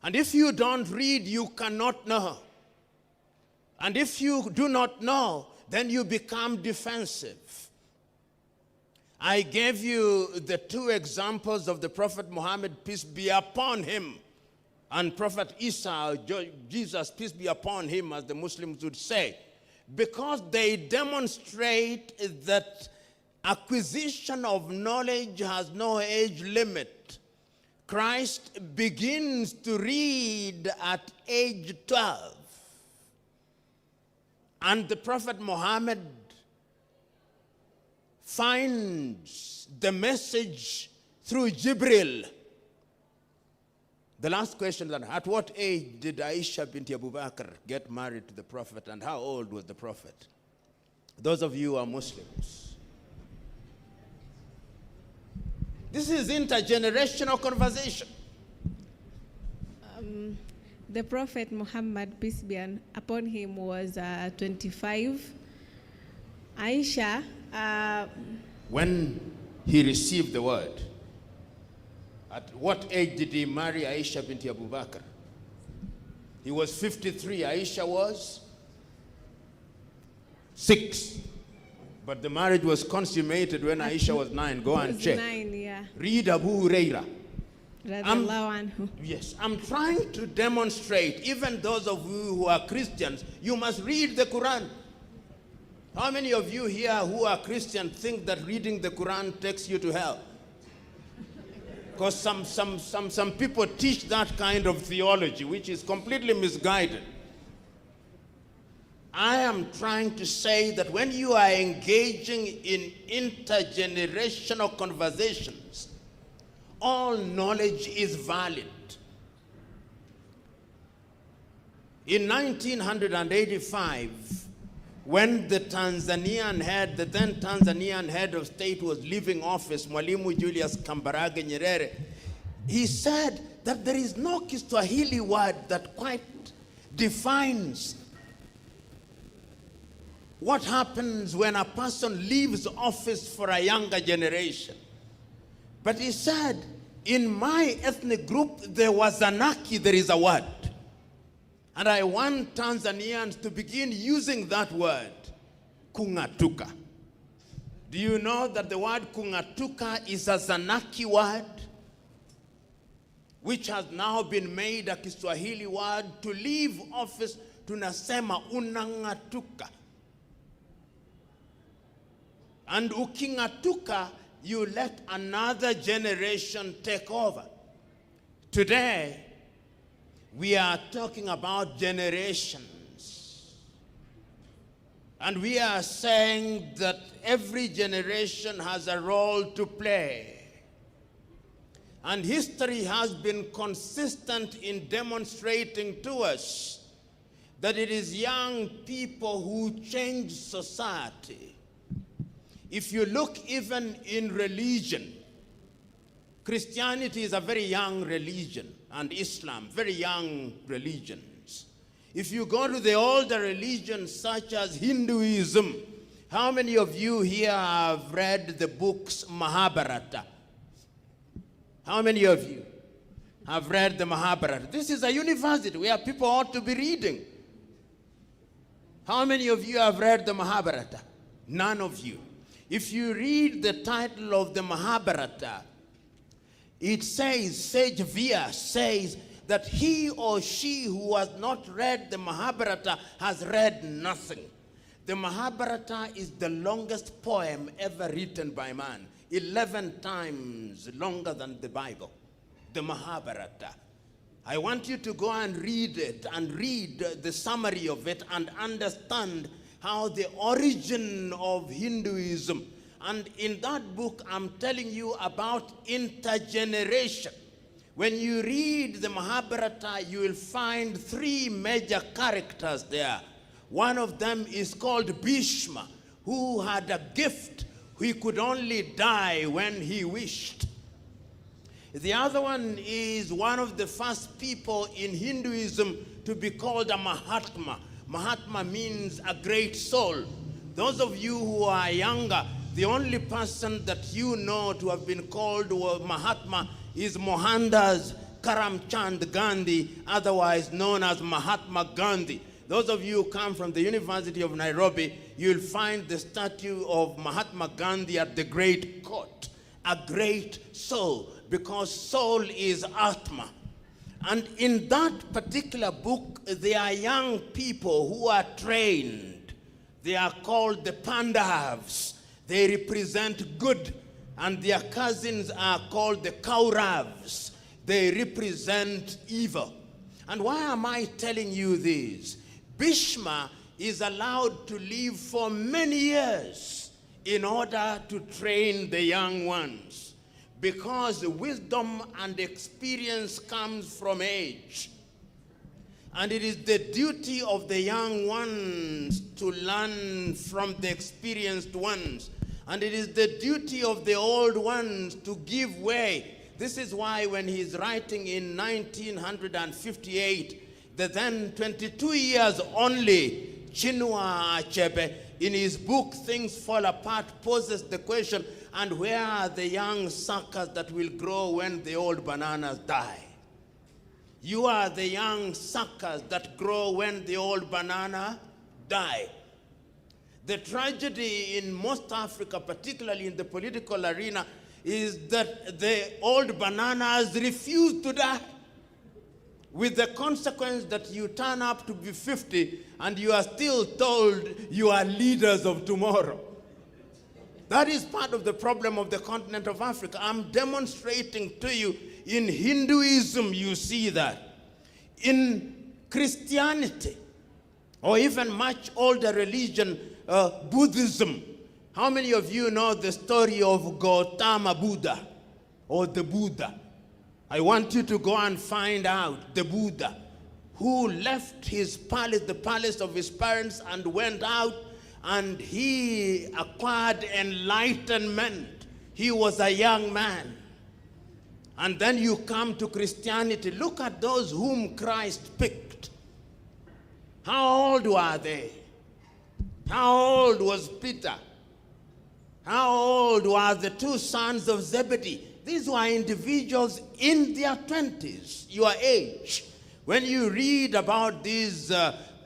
And if you don't read, you cannot know. And if you do not know, then you become defensive. I gave you the two examples of the Prophet Muhammad, peace be upon him, and Prophet Isa, Jesus, peace be upon him, as the Muslims would say, because they demonstrate that acquisition of knowledge has no age limit. Christ begins to read at age 12. And the Prophet Muhammad finds the message through Jibril. The last question then, at what age did Aisha bint Abu Bakr get married to the Prophet, and how old was the Prophet? Those of you who are Muslims. This is intergenerational conversation. The Prophet Muhammad, peace be upon him, was 25. Aisha, when he received the word, at what age did he marry Aisha bint Abu Bakr? He was 53. Aisha was 6. But the marriage was consummated when Aisha was 9. Go and check. 9, yeah. Read Abu Huraira. Yes, I'm trying to demonstrate, even those of you who are Christians, you must read the Quran. How many of you here who are Christian think that reading the Quran takes you to hell? Because some people teach that kind of theology, which is completely misguided. I am trying to say that when you are engaging in intergenerational conversations, all knowledge is valid. In 1985, when the then Tanzanian head of state was leaving office, Mwalimu Julius Kambarage Nyerere, he said that there is no Kiswahili word that quite defines what happens when a person leaves office for a younger generation. But he said, in my ethnic group, there was Zanaki, there is a word. And I want Tanzanians to begin using that word, kungatuka. Do you know that the word kungatuka is a Zanaki word, which has now been made a Kiswahili word? To leave office, tunasema unangatuka. And ukingatuka, you let another generation take over. Today, we are talking about generations. And we are saying that every generation has a role to play. And history has been consistent in demonstrating to us that it is young people who change society. If you look even in religion, Christianity is a very young religion, and Islam, very young religions. If you go to the older religions such as Hinduism, how many of you here have read the books Mahabharata? How many of you have read the Mahabharata? This is a university where people ought to be reading. How many of you have read the Mahabharata? None of you. If you read the title of the Mahabharata, it says, Sage Via says that he or she who has not read the Mahabharata has read nothing. The Mahabharata is the longest poem ever written by man, 11 times longer than the Bible, the Mahabharata. I want you to go and read it and read the summary of it and understand how the origin of Hinduism. And in that book, I'm telling you about intergeneration. When you read the Mahabharata, you will find 3 major characters there. One of them is called Bhishma, who had a gift. He could only die when he wished. The other one is one of the first people in Hinduism to be called a Mahatma. Mahatma means a great soul. Those of you who are younger, the only person that you know to have been called Mahatma is Mohandas Karamchand Gandhi, otherwise known as Mahatma Gandhi. Those of you who come from the University of Nairobi, you'll find the statue of Mahatma Gandhi at the Great Court. A great soul, because soul is Atma. And in that particular book, there are young people who are trained. They are called the Pandavs. They represent good. And their cousins are called the Kauravs. They represent evil. And why am I telling you this? Bhishma is allowed to live for many years in order to train the young ones, because wisdom and experience comes from age. And it is the duty of the young ones to learn from the experienced ones. And it is the duty of the old ones to give way. This is why when he's writing in 1958, the then 22 years only, Chinua Achebe, in his book Things Fall Apart, poses the question, and where are the young suckers that will grow when the old bananas die? You are the young suckers that grow when the old banana die. The tragedy in most Africa, particularly in the political arena, is that the old bananas refuse to die, with the consequence that you turn up to be 50 and you are still told you are leaders of tomorrow. That is part of the problem of the continent of Africa. I'm demonstrating to you, in Hinduism you see that. In Christianity, or even much older religion, Buddhism. How many of you know the story of Gautama Buddha, or the Buddha? I want you to go and find out the Buddha, who left his palace, the palace of his parents, and went out, and he acquired enlightenment. He was a young man. And then you come to Christianity. Look at those whom Christ picked. How old were they? How old was Peter? How old were the two sons of Zebedee? These were individuals in their 20s, your age. When you read about these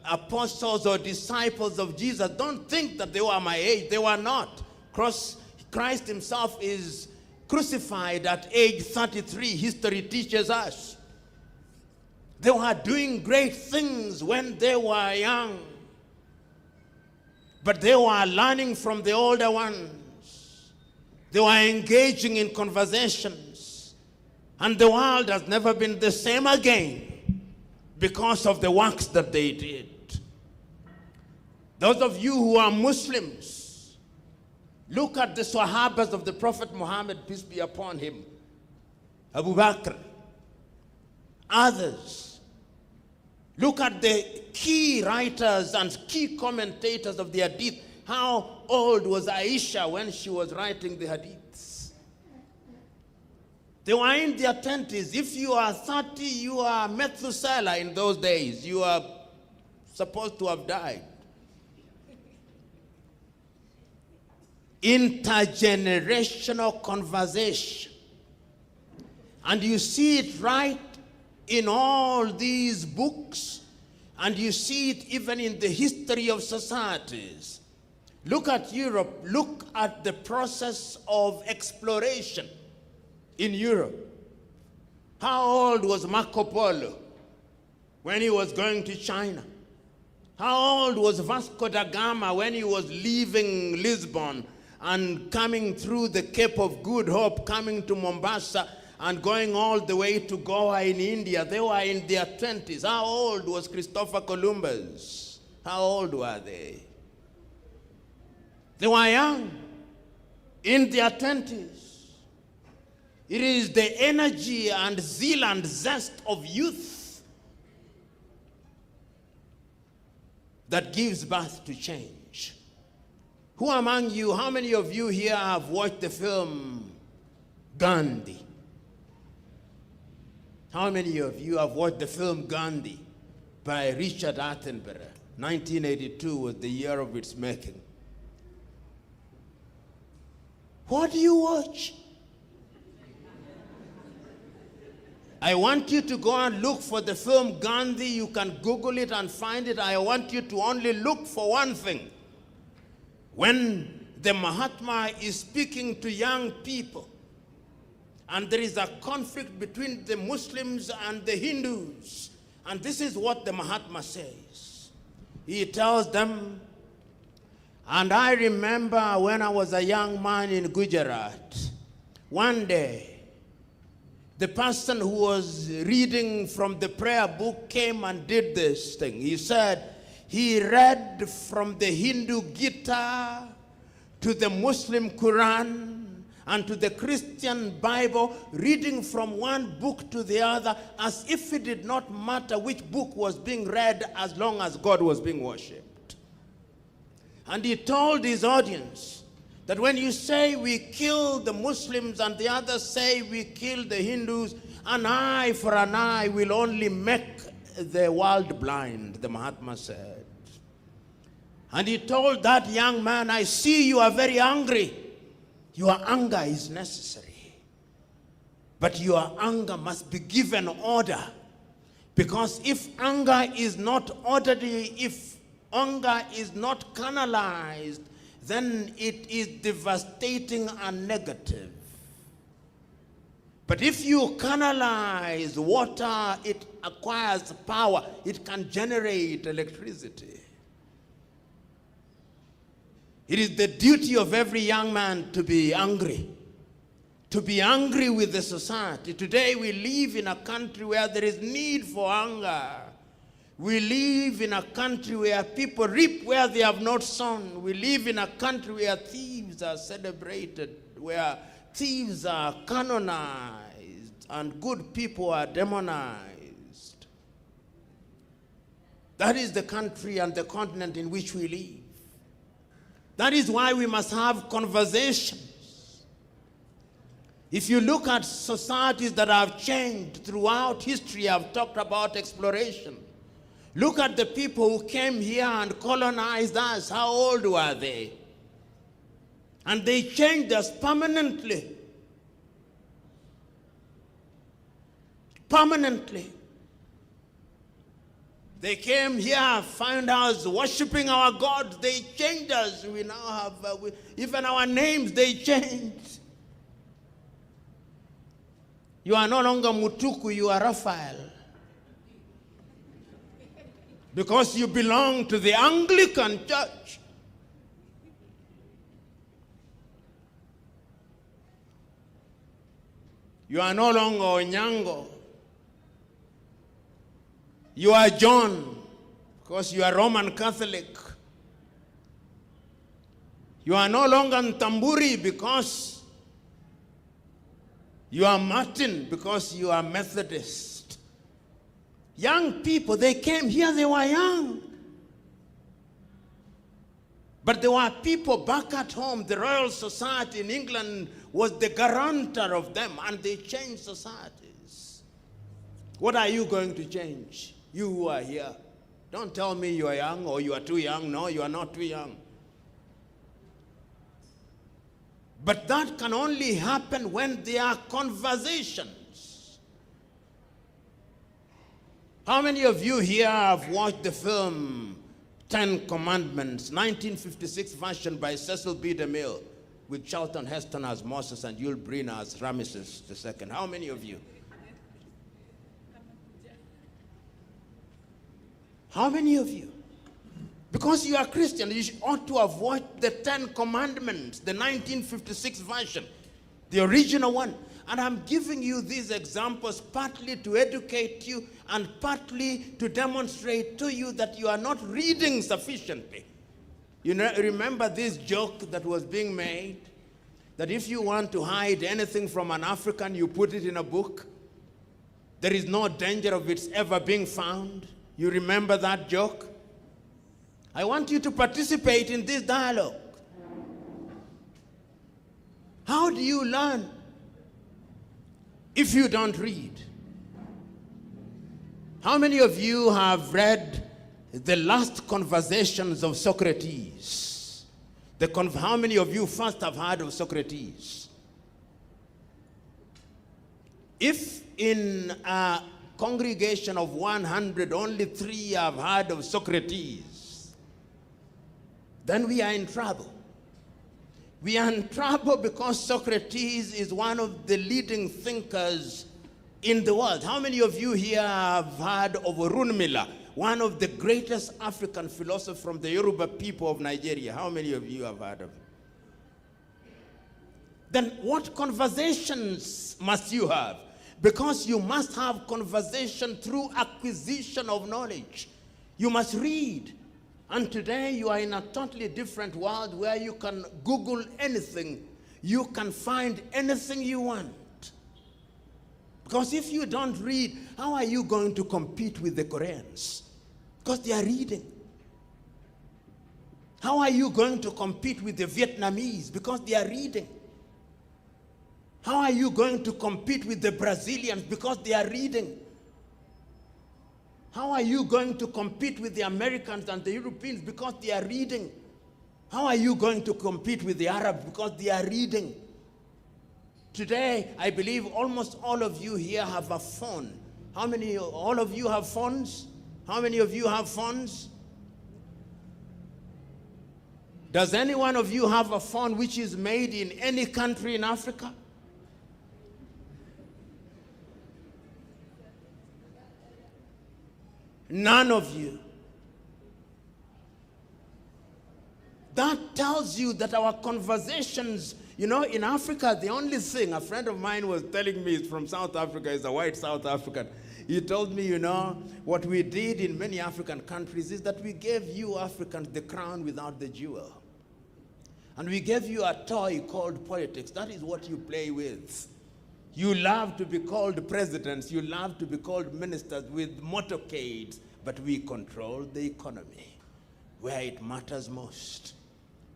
apostles or disciples of Jesus, don't think that they were my age. They were not. Christ himself is crucified at age 33. History teaches us. They were doing great things when they were young, but they were learning from the older ones. They were engaging in conversations, and the world has never been the same again because of the works that they did. Those of you who are Muslims, look at the Sahabas of the Prophet Muhammad, peace be upon him, Abu Bakr, others. Look at the key writers and key commentators of the Hadith. How old was Aisha when she was writing the Hadiths? They were in their 20s. If you are 30, you are Methuselah in those days. You are supposed to have died. Intergenerational conversation. And you see it right in all these books, and you see it even in the history of societies. Look at Europe. Look at the process of exploration in Europe. How old was Marco Polo when he was going to China? How old was Vasco da Gama when he was leaving Lisbon and coming through the Cape of Good Hope, coming to Mombasa and going all the way to Goa in India? They were in their 20s. How old was Christopher Columbus? How old were they? They were young, in their 20s. It is the energy and zeal and zest of youth that gives birth to change. Who among you, how many of you here have watched the film Gandhi? How many of you have watched the film Gandhi by Richard Attenborough? 1982 was the year of its making. What do you watch? I want you to go and look for the film Gandhi. You can Google it and find it. I want you to only look for one thing. When the Mahatma is speaking to young people, and there is a conflict between the Muslims and the Hindus, and this is what the Mahatma says. He tells them, and I remember when I was a young man in Gujarat, one day, the person who was reading from the prayer book came and did this thing. He said he read from the Hindu Gita to the Muslim Quran and to the Christian Bible, reading from one book to the other as if it did not matter which book was being read as long as God was being worshipped. And he told his audience that when you say we kill the Muslims and the others say we kill the Hindus, an eye for an eye will only make the world blind, the Mahatma said. And he told that young man, I see you are very angry. Your anger is necessary. But your anger must be given order. Because if anger is not orderly, if anger is not canalized, then it is devastating and negative. But if you canalize water, it acquires power. It can generate electricity. It is the duty of every young man to be angry with the society. Today we live in a country where there is need for anger. We live in a country where people reap where they have not sown. We live in a country where thieves are celebrated, where thieves are canonized, and good people are demonized. That is the country and the continent in which we live. That is why we must have conversations. If you look at societies that have changed throughout history, I've talked about exploration. Look at the people who came here and colonized us. How old were they? And they changed us permanently. Permanently. They came here, found us worshiping our gods. They changed us. We now have, even our names, they changed. You are no longer Mutuku, you are Raphael. Because you belong to the Anglican Church. You are no longer Onyango. You are John, because you are Roman Catholic. You are no longer Ntamburi because you are Martin, because you are Methodist. Young people, they came here, they were young. But there were people back at home. The Royal Society in England was the guarantor of them, and they changed societies. What are you going to change? You who are here. Don't tell me you are young or you are too young. No, you are not too young. But that can only happen when there are conversations. How many of you here have watched the film Ten Commandments, 1956 version by Cecil B. DeMille, with Charlton Heston as Moses and Yul Brynner as Ramesses II? How many of you? How many of you? Because you are Christian, you ought to have watched the Ten Commandments, the 1956 version, the original one. And I'm giving you these examples partly to educate you and partly to demonstrate to you that you are not reading sufficiently. You know, remember this joke that was being made? That if you want to hide anything from an African, you put it in a book. There is no danger of it ever being found. You remember that joke? I want you to participate in this dialogue. How do you learn if you don't read? How many of you have read the last conversations of Socrates? How many of you first have heard of Socrates? If in a congregation of 100, only 3 have heard of Socrates, then we are in trouble. We are in trouble because Socrates is one of the leading thinkers in the world. How many of you here have heard of Orunmila, one of the greatest African philosophers from the Yoruba people of Nigeria? How many of you have heard of him? Then what conversations must you have? Because you must have conversation through acquisition of knowledge. You must read. And today you are in a totally different world where you can Google anything. You can find anything you want. Because if you don't read, how are you going to compete with the Koreans? Because they are reading. How are you going to compete with the Vietnamese? Because they are reading. How are you going to compete with the Brazilians? Because they are reading. How are you going to compete with the Americans and the Europeans? Because they are reading. How are you going to compete with the Arabs? Because they are reading. Today, I believe almost all of you here have a phone. How many, all of you have phones? How many of you have phones? Does any one of you have a phone which is made in any country in Africa? None of you. That tells you that our conversations, you know, in Africa, the only thing, a friend of mine was telling me, is from South Africa, is a white South African. He told me, you know, what we did in many African countries is that we gave you Africans the crown without the jewel. And we gave you a toy called politics. That is what you play with. You love to be called presidents. You love to be called ministers with motorcades. But we control the economy where it matters most.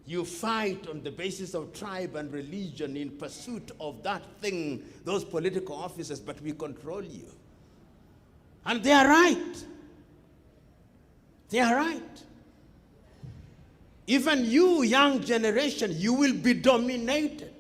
You fight on the basis of tribe and religion in pursuit of that thing, those political offices, but we control you. And they are right. They are right. Even you, young generation, you will be dominated.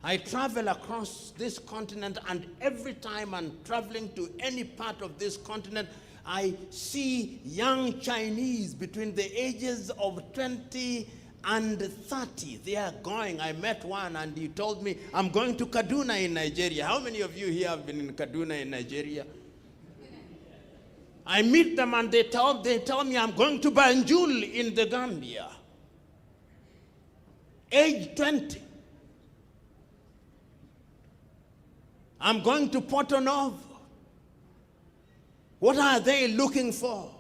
I travel across this continent, and every time I'm traveling to any part of this continent, I see young Chinese between the ages of 20 and 30. They are going. I met one, and he told me, I'm going to Kaduna in Nigeria. How many of you here have been in Kaduna in Nigeria? I meet them, and they tell me, I'm going to Banjul in the Gambia. Age 20. I'm going to Porto Novo. What are they looking for?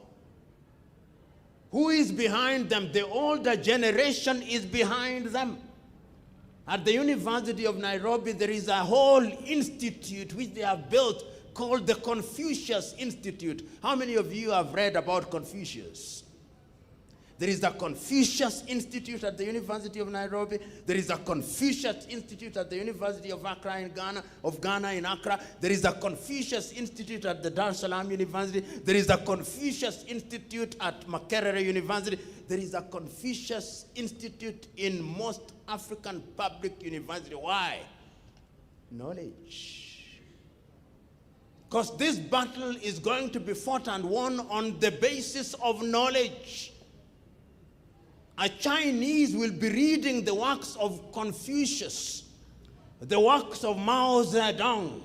Who is behind them? The older generation is behind them. At the University of Nairobi, there is a whole institute which they have built called the Confucius Institute. How many of you have read about Confucius? There is a Confucius Institute at the University of Nairobi. There is a Confucius Institute at the University of Accra in Ghana in Accra. There is a Confucius Institute at the Dar es Salaam University. There is a Confucius Institute at Makerere University. There is a Confucius Institute in most African public universities. Why? Knowledge. Because this battle is going to be fought and won on the basis of knowledge. A Chinese will be reading the works of Confucius, the works of Mao Zedong,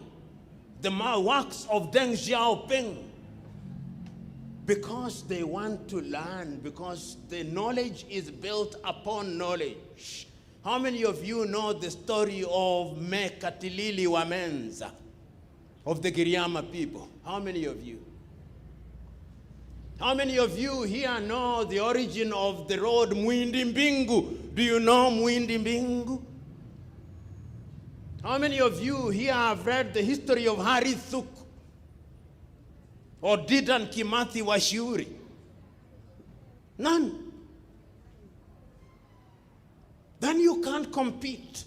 the works of Deng Xiaoping, because they want to learn, because the knowledge is built upon knowledge. How many of you know the story of Mekatilili Wamenza, of the Giriama people? How many of you? How many of you here know the origin of the road Mwindi Mbingu? Do you know Mwindi Mbingu? How many of you here have read the history of Hari Thuk or Didan Kimathi Washiuri? None. Then you can't compete.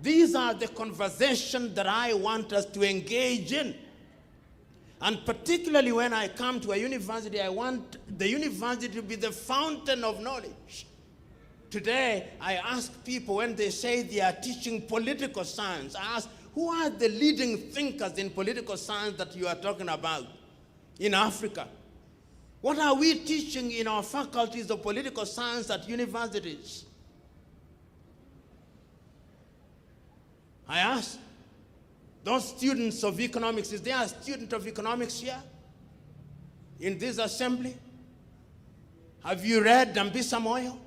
These are the conversations that I want us to engage in. And particularly when I come to a university, I want the university to be the fountain of knowledge. Today, I ask people when they say they are teaching political science, I ask, who are the leading thinkers in political science that you are talking about in Africa? What are we teaching in our faculties of political science at universities? I ask those students of economics, is there a student of economics here in this assembly? Have you read Dambisa Moyo?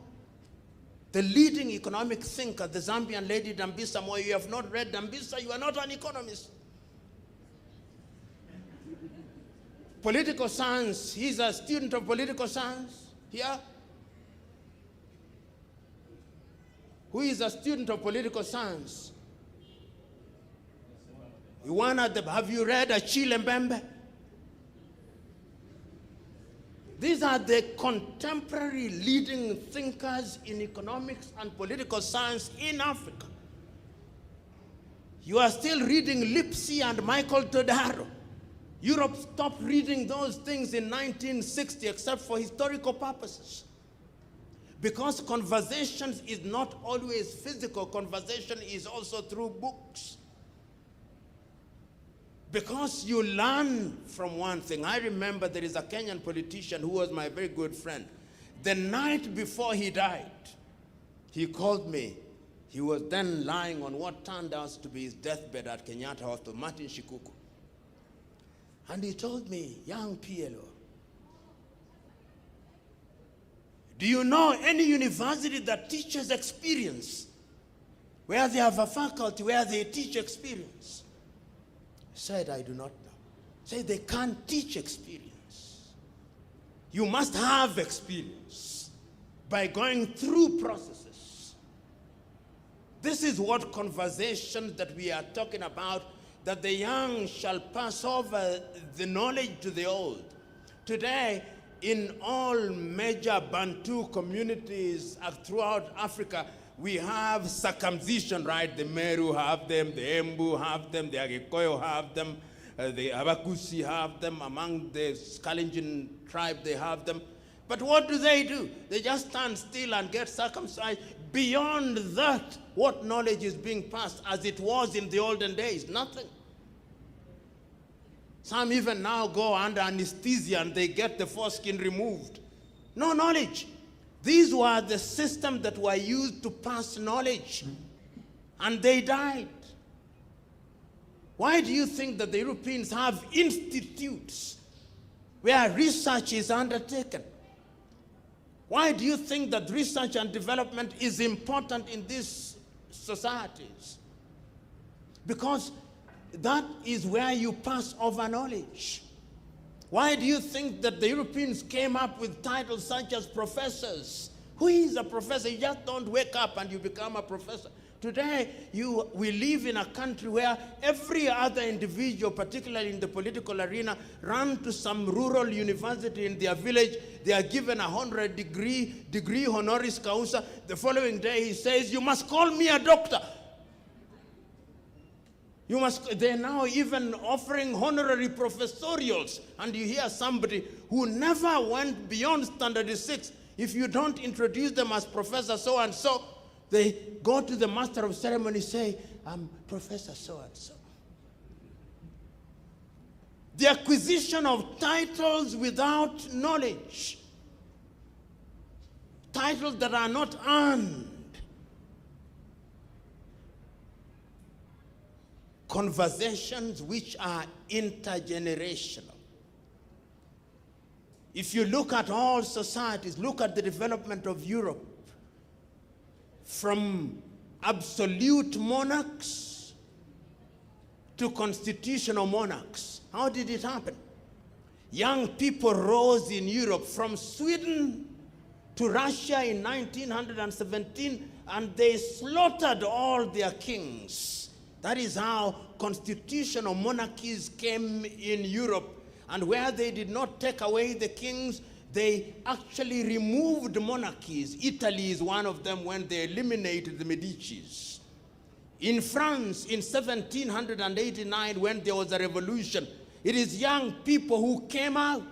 The leading economic thinker, the Zambian lady Dambisa Moyo. You have not read Dambisa, you are not an economist. Political science, he's a student of political science here. Who is a student of political science? Have you read Achille Mbembe? These are the contemporary leading thinkers in economics and political science in Africa. You are still reading Lipsy and Michael Todaro. Europe stopped reading those things in 1960 except for historical purposes. Because conversations is not always physical, conversation is also through books. Because you learn from one thing. I remember there is a Kenyan politician who was my very good friend. The night before he died, he called me. He was then lying on what turned out to be his deathbed at Kenyatta Hospital, Martin Shikuku. And he told me, young PLO, do you know any university that teaches experience? Where they have a faculty where they teach experience? I said, I do not know. Say they can't teach experience. You must have experience by going through processes. This is what conversations that we are talking about, that the young shall pass over the knowledge to the old. Today, in all major Bantu communities throughout Africa, we have circumcision, right? The Meru have them, the Embu have them, the Agikoyo have them, the Abakusi have them, among the Kalenjin tribe they have them. But what do? They just stand still and get circumcised. Beyond that, what knowledge is being passed as it was in the olden days? Nothing. Some even now go under anesthesia and they get the foreskin removed. No knowledge. These were the systems that were used to pass knowledge, and they died. Why do you think that the Europeans have institutes where research is undertaken? Why do you think that research and development is important in these societies? Because that is where you pass over knowledge. Why do you think that the Europeans came up with titles such as professors? Who is a professor? You just don't wake up and you become a professor. Today, we live in a country where every other individual, particularly in the political arena, run to some rural university in their village. They are given a 100-degree honoris causa. The following day, he says, you must call me a doctor. They're now even offering honorary professorials. And you hear somebody who never went beyond standard 6. If you don't introduce them as Professor so-and-so, they go to the master of ceremony, say, I'm Professor so-and-so. The acquisition of titles without knowledge. Titles that are not earned. Conversations which are intergenerational. If you look at all societies, look at the development of Europe, from absolute monarchs to constitutional monarchs. How did it happen? Young people rose in Europe from Sweden to Russia in 1917, and they slaughtered all their kings. That is how constitutional monarchies came in Europe. And where they did not take away the kings, they actually removed monarchies. Italy is one of them when they eliminated the Medicis. In France, in 1789, when there was a revolution, it is young people who came out.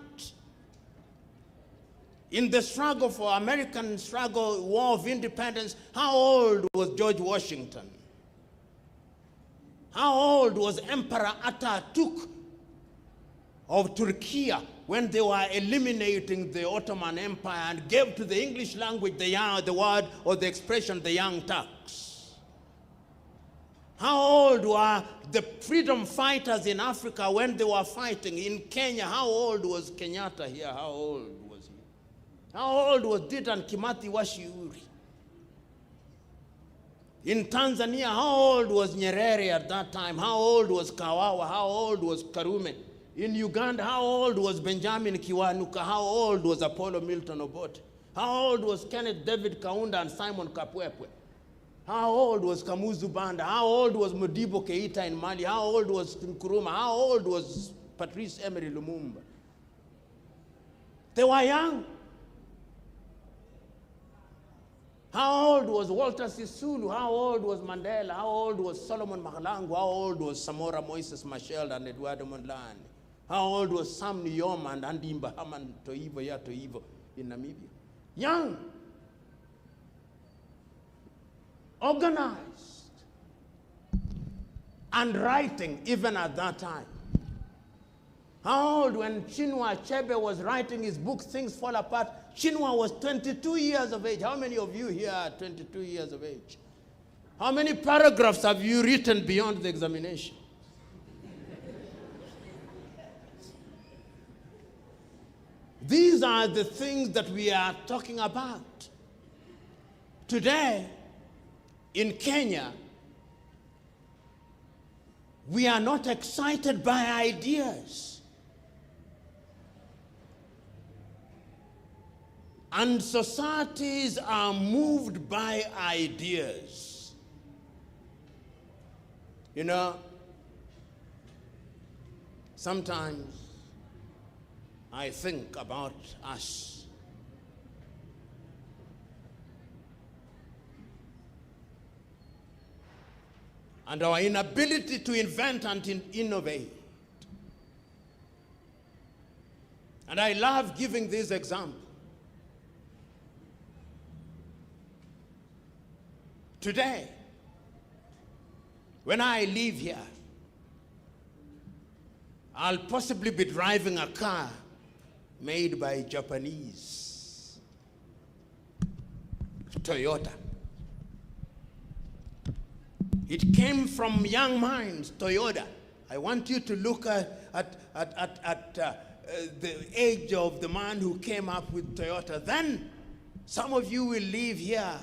In the struggle for American War of Independence, how old was George Washington? How old was Emperor Atatürk of Turkey when they were eliminating the Ottoman Empire and gave to the English language the word or the expression, the Young Turks? How old were the freedom fighters in Africa when they were fighting? In Kenya, how old was Kenyatta here? How old was he? How old was Dedan Kimathi Washiuri? In Tanzania, how old was Nyerere at that time? How old was Kawawa? How old was Karume? In Uganda, how old was Benjamin Kiwanuka? How old was Apollo Milton Obote? How old was Kenneth David Kaunda and Simon Kapwepwe? How old was Kamuzu Banda? How old was Modibo Keita in Mali? How old was Nkrumah? How old was Patrice Emery Lumumba? They were young. How old was Walter Sisulu? How old was Mandela? How old was Solomon Mahlangu? How old was Samora Moises Machel and Eduardo Mondlane? How old was Sam Nujoma and Andy Mbahaman Toivo in Namibia? Young. Organized. And writing even at that time. How old when Chinua Achebe was writing his book, Things Fall Apart? Chinua was 22 years of age. How many of you here are 22 years of age? How many paragraphs have you written beyond the examination? These are the things that we are talking about. Today, in Kenya, we are not excited by ideas. And societies are moved by ideas. You know, sometimes I think about us. And our inability to invent and innovate. And I love giving this example. Today, when I leave here, I'll possibly be driving a car made by Japanese, Toyota. It came from young minds, Toyota. I want you to look at the age of the man who came up with Toyota. Then some of you will leave here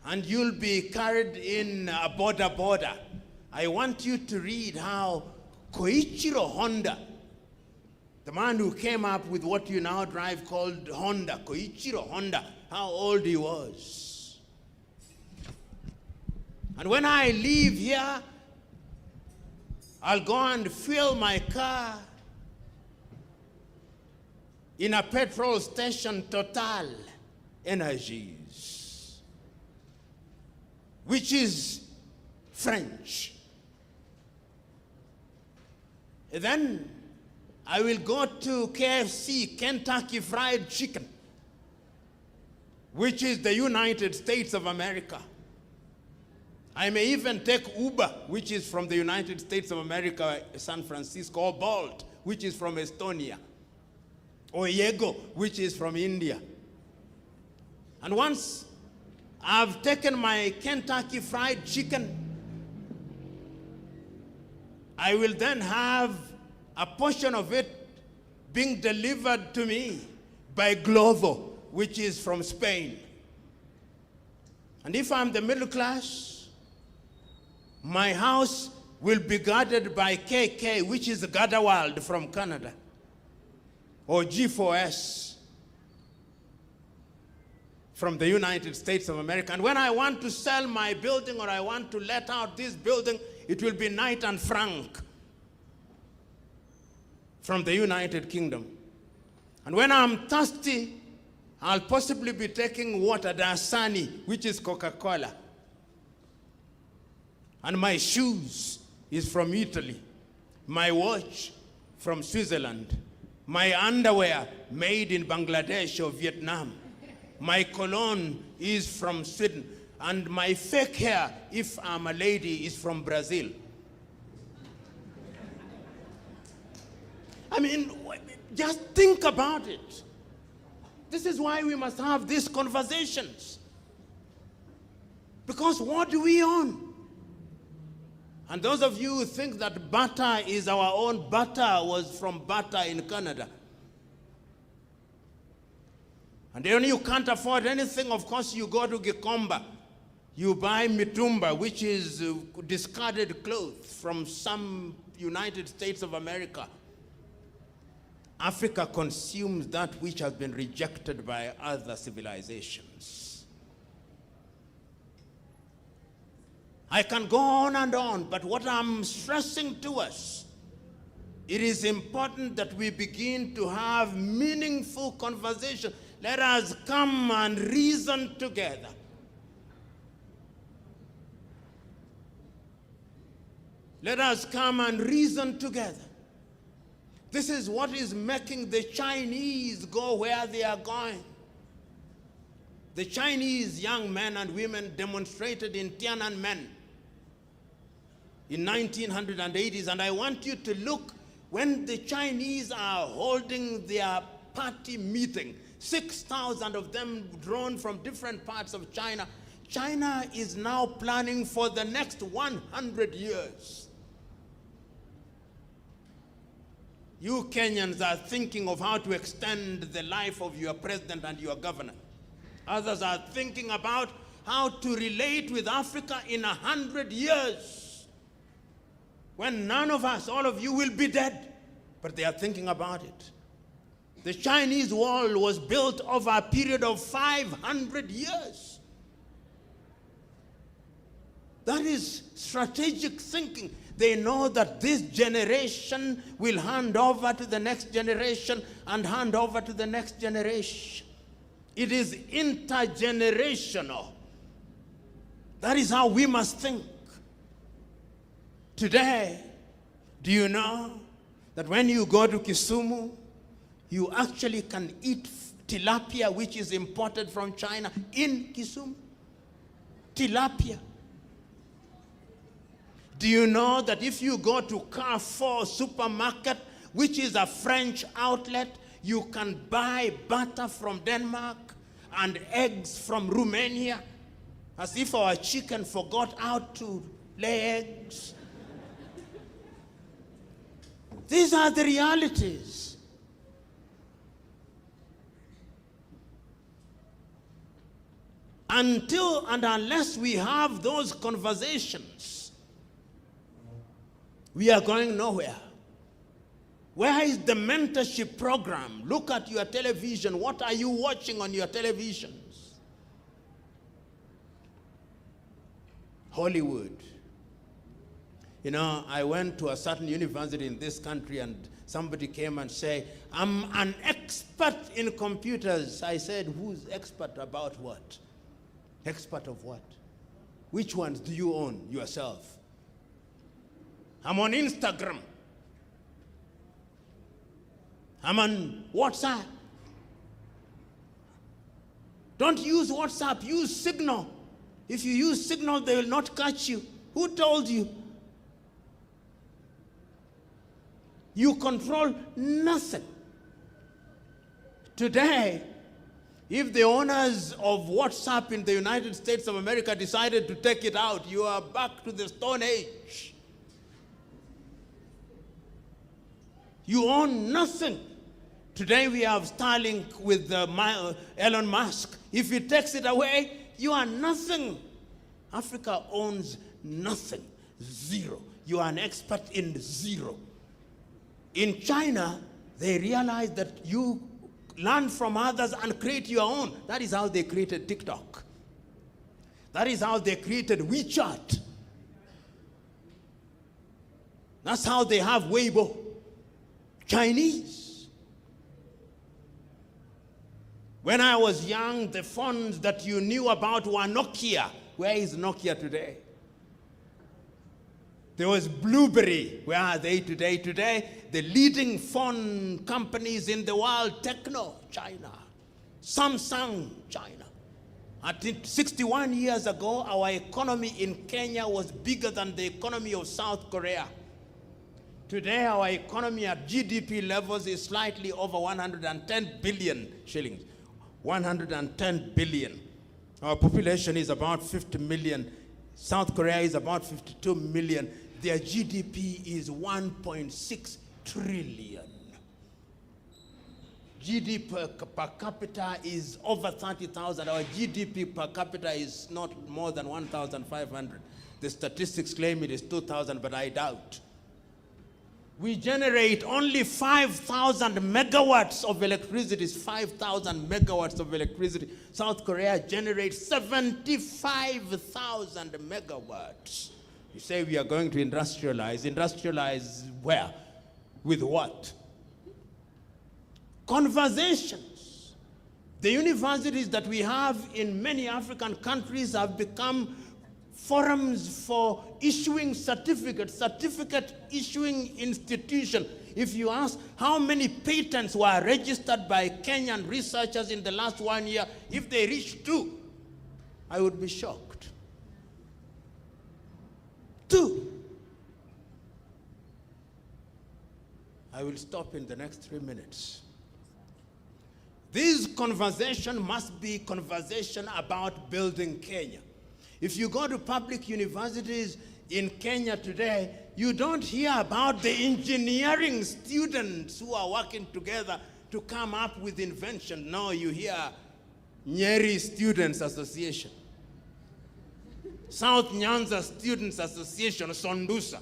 and you'll be carried in a border. I want you to read how Koichiro Honda, the man who came up with what you now drive called Honda, Koichiro Honda, how old he was. And when I leave here, I'll go and fill my car in a petrol station, Total Energies, which is French. Then I will go to KFC, Kentucky Fried Chicken, which is the United States of America. I may even take Uber, which is from the United States of America, San Francisco, or Bolt, which is from Estonia, or Yego, which is from India. And once I've taken my Kentucky Fried Chicken, I will then have a portion of it being delivered to me by Glovo, which is from Spain. And if I'm the middle class, my house will be guarded by KK, which is Gardewald from Canada, or G4S from the United States of America. And when I want to sell my building or I want to let out this building, it will be Knight and Frank from the United Kingdom. And when I'm thirsty, I'll possibly be taking water, Dasani, which is Coca-Cola. And my shoes is from Italy. My watch from Switzerland. My underwear made in Bangladesh or Vietnam. My cologne is from Sweden. And my fake hair, if I'm a lady, is from Brazil. I mean, just think about it. This is why we must have these conversations. Because what do we own? And those of you who think that butter is our own, butter was from butter in Canada. And then you can't afford anything, of course you go to Gikomba. You buy mitumba, which is discarded clothes from some United States of America. Africa consumes that which has been rejected by other civilizations. I can go on, but what I'm stressing to us, it is important that we begin to have meaningful conversation. Let us come and reason together. Let us come and reason together. This is what is making the Chinese go where they are going. The Chinese young men and women demonstrated in Tiananmen in 1980s, and I want you to look when the Chinese are holding their party meeting, 6,000 of them drawn from different parts of China. China is now planning for the next 100 years. You Kenyans are thinking of how to extend the life of your president and your governor. Others are thinking about how to relate with Africa in 100 years. When none of us, all of you, will be dead. But they are thinking about it. The Chinese wall was built over a period of 500 years. That is strategic thinking. They know that this generation will hand over to the next generation and hand over to the next generation. It is intergenerational. That is how we must think. Today, do you know that when you go to Kisumu, you actually can eat tilapia, which is imported from China, in Kisumu? Tilapia. Do you know that if you go to Carrefour supermarket, which is a French outlet, you can buy butter from Denmark and eggs from Romania, as if our chicken forgot how to lay eggs? These are the realities. Until and unless we have those conversations, we are going nowhere. Where is the mentorship program? Look at your television. What are you watching on your televisions? Hollywood. You know, I went to a certain university in this country and somebody came and said, I'm an expert in computers. I said, who's expert about what? Expert of what? Which ones do you own yourself? I'm on Instagram. I'm on WhatsApp. Don't use WhatsApp, use Signal. If you use Signal, they will not catch you. Who told you? You control nothing. Today, if the owners of WhatsApp in the United States of America decided to take it out, you are back to the Stone Age. You own nothing. Today we have Starlink with Elon Musk. If he takes it away, you are nothing. Africa owns nothing. Zero. You are an expert in zero. In China, they realize that you learn from others and create your own. That is how they created TikTok. That is how they created WeChat. That's how they have Weibo. Chinese. When I was young, the phones that you knew about were Nokia. Where is Nokia today? There was BlueBerry. Where are they today? Today, the leading phone companies in the world, Techno, China. Samsung, China. At 61 years ago, our economy in Kenya was bigger than the economy of South Korea. Today, our economy at GDP levels is slightly over 110 billion shillings. 110 billion. Our population is about 50 million. South Korea is about 52 million. Their GDP is 1.6 trillion. GDP per capita is over 30,000. Our GDP per capita is not more than 1,500. The statistics claim it is 2,000, but I doubt. We generate only 5,000 megawatts of electricity. 5,000 megawatts of electricity. South Korea generates 75,000 megawatts. You say we are going to industrialize. Industrialize where? With what? Conversations. The universities that we have in many African countries have become forums for issuing certificate issuing institution. If you ask how many patents were registered by Kenyan researchers in the last 1 year, if they reach 2, I would be shocked. 2. I will stop in the next 3 minutes. This conversation must be conversation about building Kenya. If you go to public universities in Kenya today, you don't hear about the engineering students who are working together to come up with invention. No, you hear Nyeri Students Association, South Nyanza Students Association, Sondusa,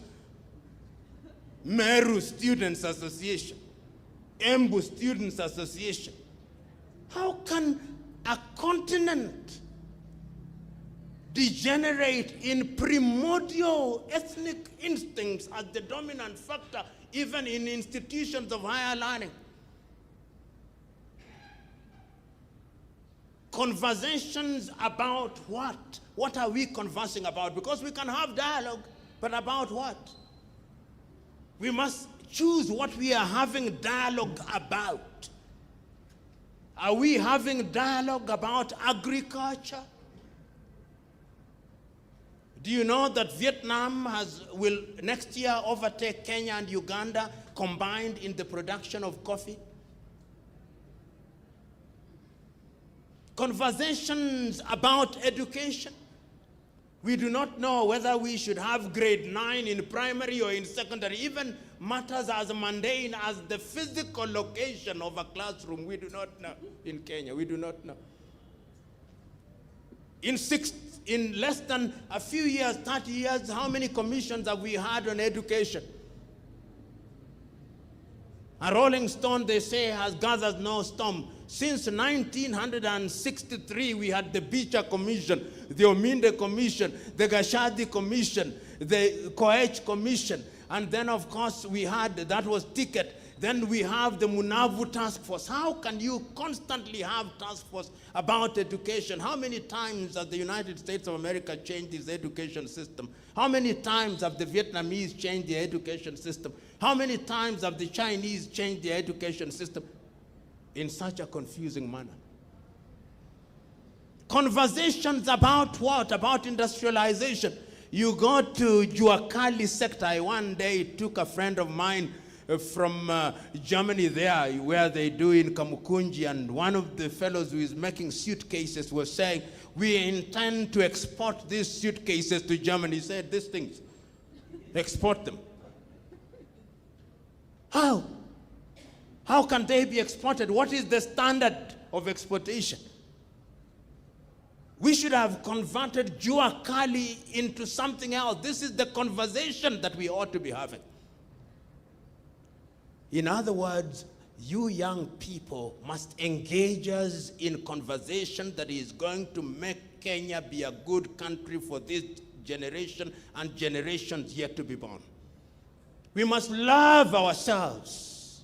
Meru Students Association, Embu Students Association. How can a continent degenerate in primordial ethnic instincts as the dominant factor, even in institutions of higher learning? Conversations about what? What are we conversing about? Because we can have dialogue, but about what? We must choose what we are having dialogue about. Are we having dialogue about agriculture? Do you know that Vietnam will next year overtake Kenya and Uganda combined in the production of coffee? Conversations about education. We do not know whether we should have grade 9 in primary or in secondary. Even matters as mundane as the physical location of a classroom, we do not know in Kenya. We do not know. In less than a few years, 30 years, how many commissions have we had on education? A Rolling Stone, they say, has gathered no storm. Since 1963, we had the Beecher Commission, the Ominde Commission, the Gashadi Commission, the Koech Commission, and then, of course, we had, that was Ticket. Then we have the Munavu Task Force. How can you constantly have task force about education? How many times has the United States of America changed its education system? How many times have the Vietnamese changed their education system? How many times have the Chinese changed their education system? In such a confusing manner. Conversations about what? About industrialization. You go to Juakali sector. I one day took a friend of mine from Germany there, where they do in Kamukunji, and one of the fellows who is making suitcases was saying, we intend to export these suitcases to Germany. He said, these things, export them. How? How can they be exported? What is the standard of exportation? We should have converted Juakali into something else. This is the conversation that we ought to be having. In other words, you young people must engage us in conversation that is going to make Kenya be a good country for this generation and generations yet to be born. We must love ourselves.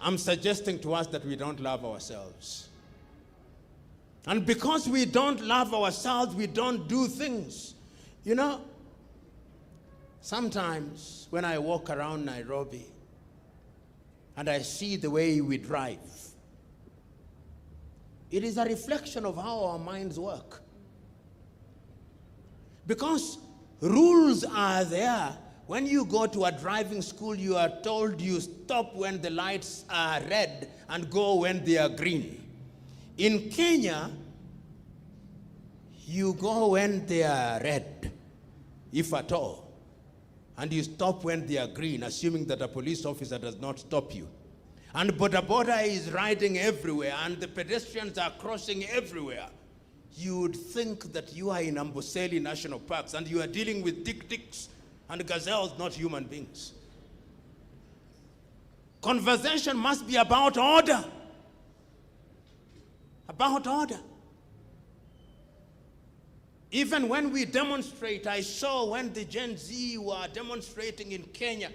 I'm suggesting to us that we don't love ourselves. And because we don't love ourselves, we don't do things. You know, sometimes when I walk around Nairobi and I see the way we drive, it is a reflection of how our minds work. Because rules are there When you go to a driving school, you are told you stop when the lights are red and go when they are green. In Kenya, you go when they are red, if at all, and you stop when they are green, assuming that a police officer does not stop you. And boda is riding everywhere, and the pedestrians are crossing everywhere. You would think that you are in Amboseli National Parks and you are dealing with tic-tics and gazelles, not human beings. Conversation must be about order. About order. Even when we demonstrate, I saw when the Gen Z were demonstrating in Kenya,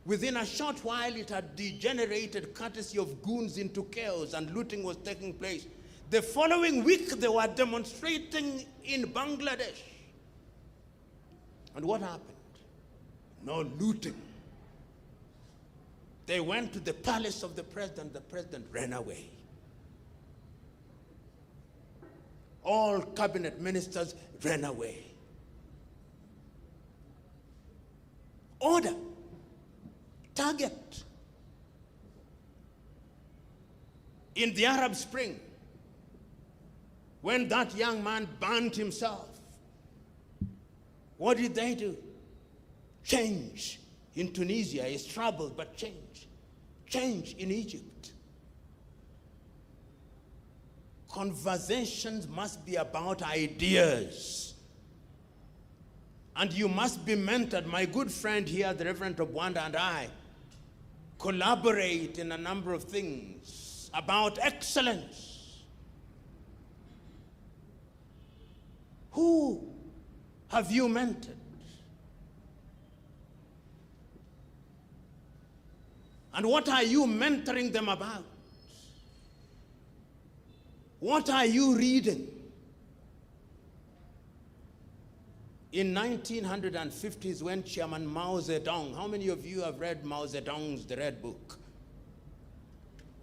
within a short while it had degenerated courtesy of goons into chaos and looting was taking place. The following week they were demonstrating in Bangladesh. And what happened? No looting. They went to the palace of the president ran away. All cabinet ministers ran away. Order. Target. In the Arab Spring, when that young man burned himself, what did they do? Change. In Tunisia is trouble, but change. Change in Egypt. Conversations must be about ideas. And you must be mentored. My good friend here, the Reverend Obwanda, and I collaborate in a number of things about excellence. Who have you mentored? And what are you mentoring them about? What are you reading? In 1950s, when Chairman Mao Zedong, how many of you have read Mao Zedong's The Red Book?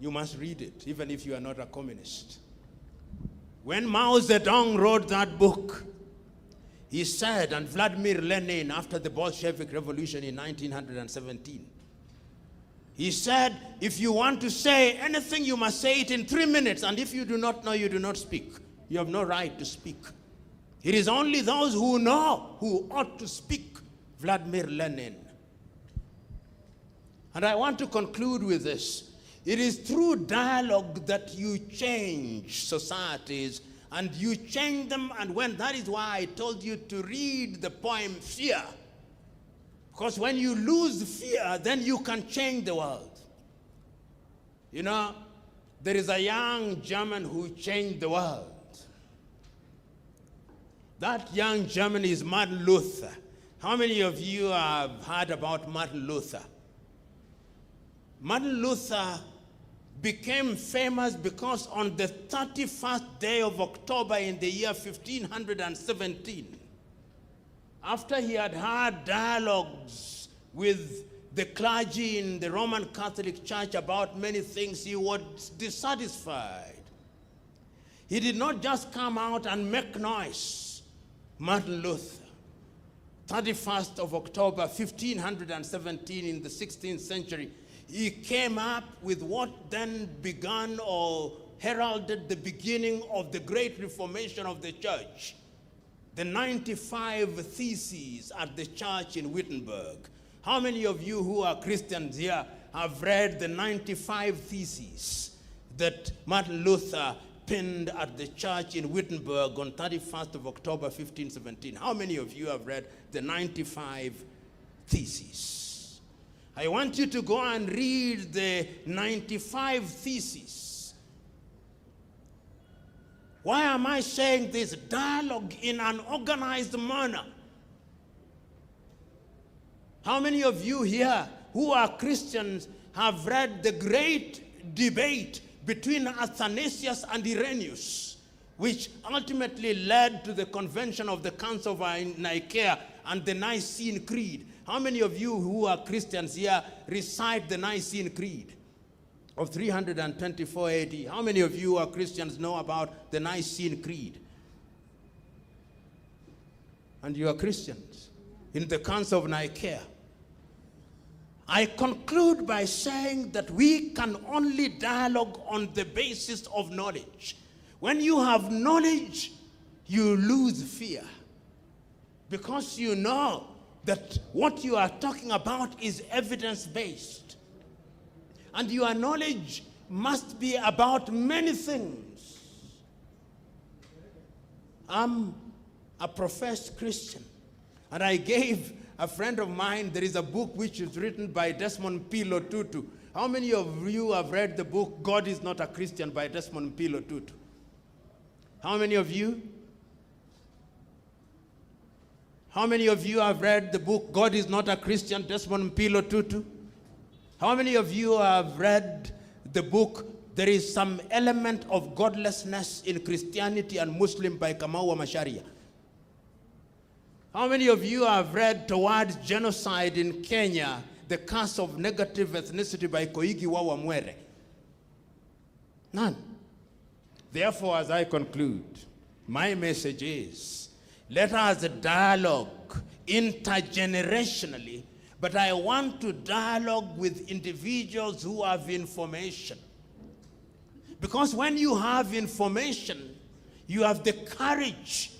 You must read it, even if you are not a communist. When Mao Zedong wrote that book, he said, and Vladimir Lenin, after the Bolshevik Revolution in 1917, he said, if you want to say anything, you must say it in 3 minutes, and if you do not know, you do not speak. You have no right to speak. It is only those who know who ought to speak. Vladimir Lenin. And I want to conclude with this. It is through dialogue that you change societies, and you change them, and when that is why I told you to read the poem Fear. Because when you lose fear, then you can change the world. You know, there is a young German who changed the world. That young German is Martin Luther. How many of you have heard about Martin Luther? Martin Luther became famous because on the 31st day of October in the year 1517, after he had had dialogues with the clergy in the Roman Catholic Church about many things, he was dissatisfied. He did not just come out and make noise. Martin Luther, 31st of October, 1517 in the 16th century, he came up with what then began or heralded the beginning of the great reformation of the church. The 95 Theses at the church in Wittenberg. How many of you who are Christians here have read the 95 Theses that Martin Luther penned at the church in Wittenberg on 31st of October 1517? How many of you have read the 95 Theses? I want you to go and read the 95 Theses. Why am I saying this? Dialogue in an organized manner. How many of you here who are Christians have read the great debate between Athanasius and Irenaeus, which ultimately led to the convention of the Council of Nicaea and the Nicene Creed? How many of you who are Christians here recite the Nicene Creed of 324 AD? How many of you who are Christians know about the Nicene Creed? And you are Christians in the Council of Nicaea. I conclude by saying that we can only dialogue on the basis of knowledge. When you have knowledge, you lose fear, because you know that what you are talking about is evidence-based. And your knowledge must be about many things. I'm a professed Christian, and I gave a friend of mine, there is a book which is written by Desmond Plo Tutu. How many of you have read the book God is Not a Christian by Desmond Plo Tutu? How many of you? How many of you have read the book God is Not a Christian, Desmond Plo Tutu? How many of you have read the book There is Some Element of Godlessness in Christianity and Muslim by Kamau Macharia? How many of you have read Towards Genocide in Kenya, The Curse of Negative Ethnicity by Koigi wa Wamwere? None. Therefore, as I conclude, my message is, let us dialogue intergenerationally, but I want to dialogue with individuals who have information. Because when you have information, you have the courage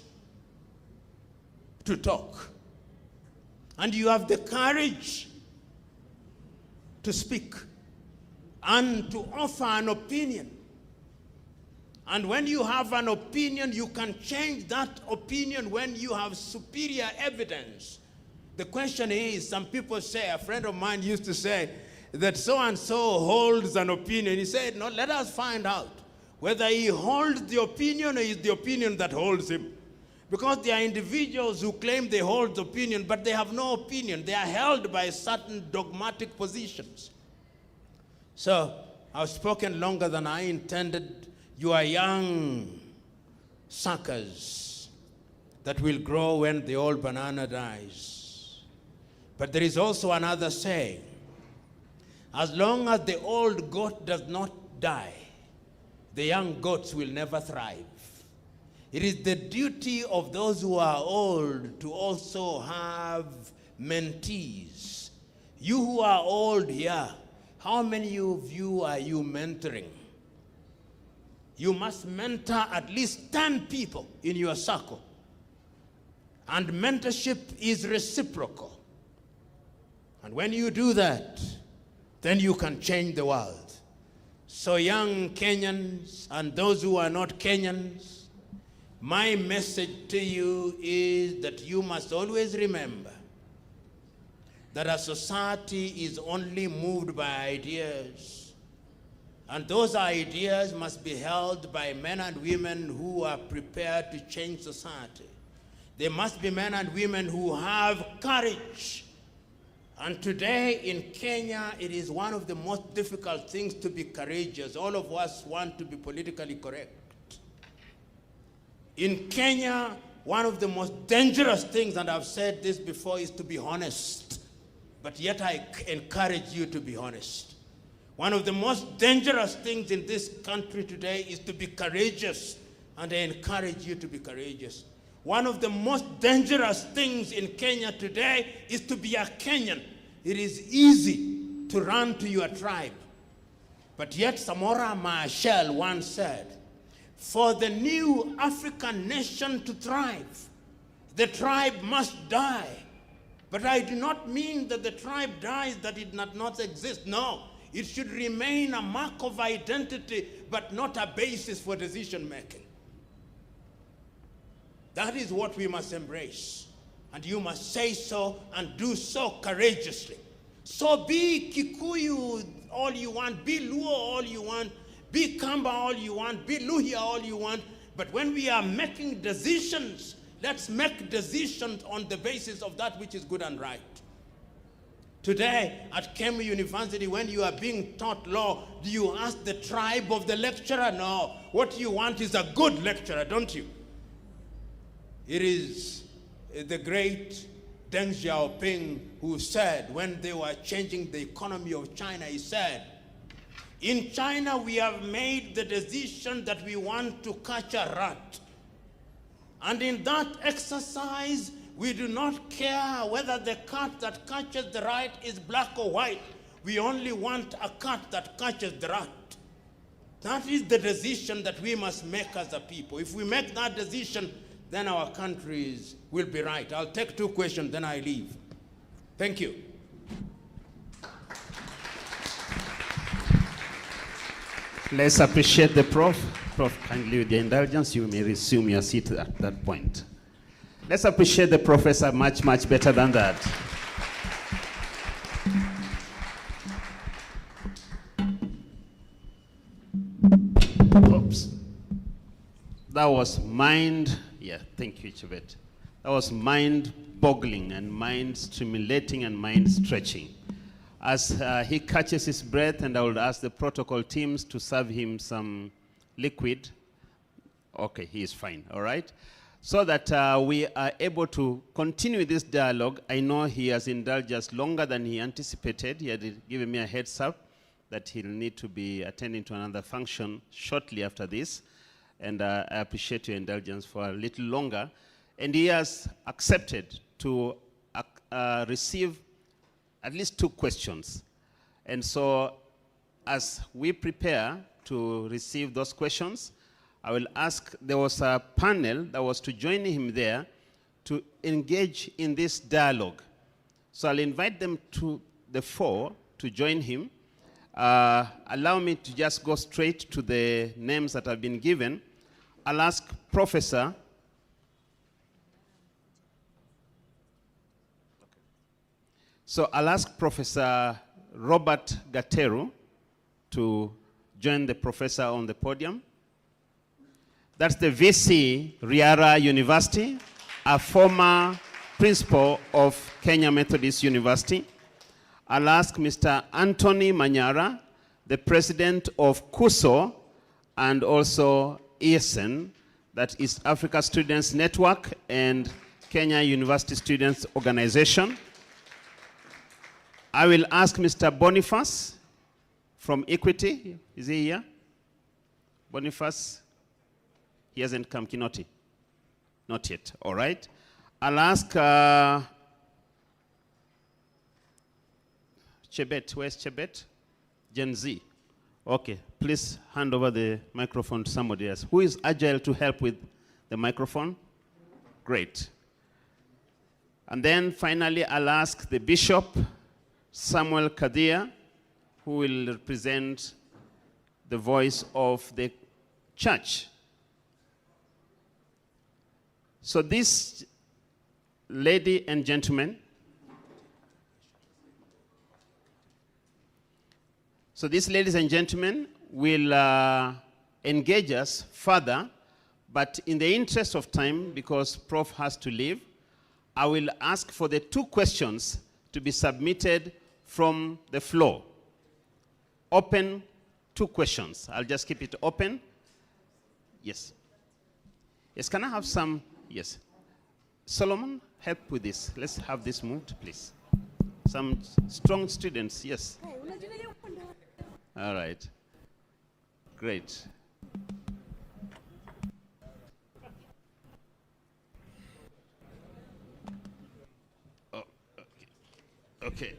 to talk. And you have the courage to speak and to offer an opinion. And when you have an opinion, you can change that opinion when you have superior evidence. The question is, some people say, a friend of mine used to say that so-and-so holds an opinion. He said, no, let us find out whether he holds the opinion or is the opinion that holds him. Because there are individuals who claim they hold the opinion, but they have no opinion. They are held by certain dogmatic positions. So, I've spoken longer than I intended. You are young suckers that will grow when the old banana dies. But there is also another saying. As long as the old goat does not die, the young goats will never thrive. It is the duty of those who are old to also have mentees. You who are old here, how many of you are you mentoring? You must mentor at least 10 people in your circle. And mentorship is reciprocal. And when you do that, then you can change the world. So young Kenyans and those who are not Kenyans, my message to you is that you must always remember that a society is only moved by ideas. And those ideas must be held by men and women who are prepared to change society. They must be men and women who have courage. And today in Kenya, it is one of the most difficult things to be courageous. All of us want to be politically correct. In Kenya, one of the most dangerous things, and I've said this before, is to be honest. But yet I encourage you to be honest. One of the most dangerous things in this country today is to be courageous, and I encourage you to be courageous. One of the most dangerous things in Kenya today is to be a Kenyan. It is easy to run to your tribe. But yet Samora Machel once said, for the new African nation to thrive, the tribe must die. But I do not mean that the tribe dies, that it does not exist. No, it should remain a mark of identity, but not a basis for decision making. That is what we must embrace. And you must say so and do so courageously. So be Kikuyu all you want, be Luo all you want, be Kamba all you want, be Luhya all you want, but when we are making decisions, let's make decisions on the basis of that which is good and right. Today at Kemu University, when you are being taught law, do you ask the tribe of the lecturer? No. What you want is a good lecturer, don't you? It is the great Deng Xiaoping who said, when they were changing the economy of China, he said, in China, we have made the decision that we want to catch a rat. And in that exercise, We do not care whether the cat that catches the rat is black or white. We only want a cat that catches the rat. That is the decision that we must make as a people. If we make that decision, then our countries will be right. I'll take 2 questions, then I leave. Thank you. Let's appreciate the Prof. Prof, kindly with your indulgence, you may resume your seat at that point. Let's appreciate the professor much, much better than that. Oops. That was thank you, Chibet. That was mind-boggling and mind-stimulating and mind-stretching. As he catches his breath, and I will ask the protocol teams to serve him some liquid. Okay, he is fine, all right? So that we are able to continue this dialogue. I know he has indulged us longer than he anticipated. He had given me a heads up that he'll need to be attending to another function shortly after this. And I appreciate your indulgence for a little longer. And he has accepted to receive at least 2 questions. And so as we prepare to receive those questions, I will ask, there was a panel that was to join him there to engage in this dialogue. So I'll invite them to the fore to join him. Allow me to just go straight to the names that have been given. I'll ask Professor. So I'll ask Professor Robert Gateru to join the professor on the podium. That's the VC, Riara University, a former principal of Kenya Methodist University. I'll ask Mr. Anthony Manyara, the president of KUSO and also ESN, that is Africa Students Network and Kenya University Students Organization. I will ask Mr. Boniface from Equity. Is he here? Boniface? He hasn't come, Kinoti? Not yet, all right. I'll ask Chebet. Where's Chebet? Gen Z. Okay, please hand over the microphone to somebody else. Who is agile to help with the microphone? Great. And then finally, I'll ask the Bishop, Samuel Kadia, who will represent the voice of the church. So this, lady and gentlemen, so these ladies and gentlemen will engage us further, but in the interest of time, because Prof has to leave, I will ask for the 2 questions to be submitted from the floor. Open 2 questions. I'll just keep it open. Yes. Yes, can I have some? Yes. Solomon, help with this. Let's have this moved, please. Some strong students, yes. All right. Great. Oh, okay.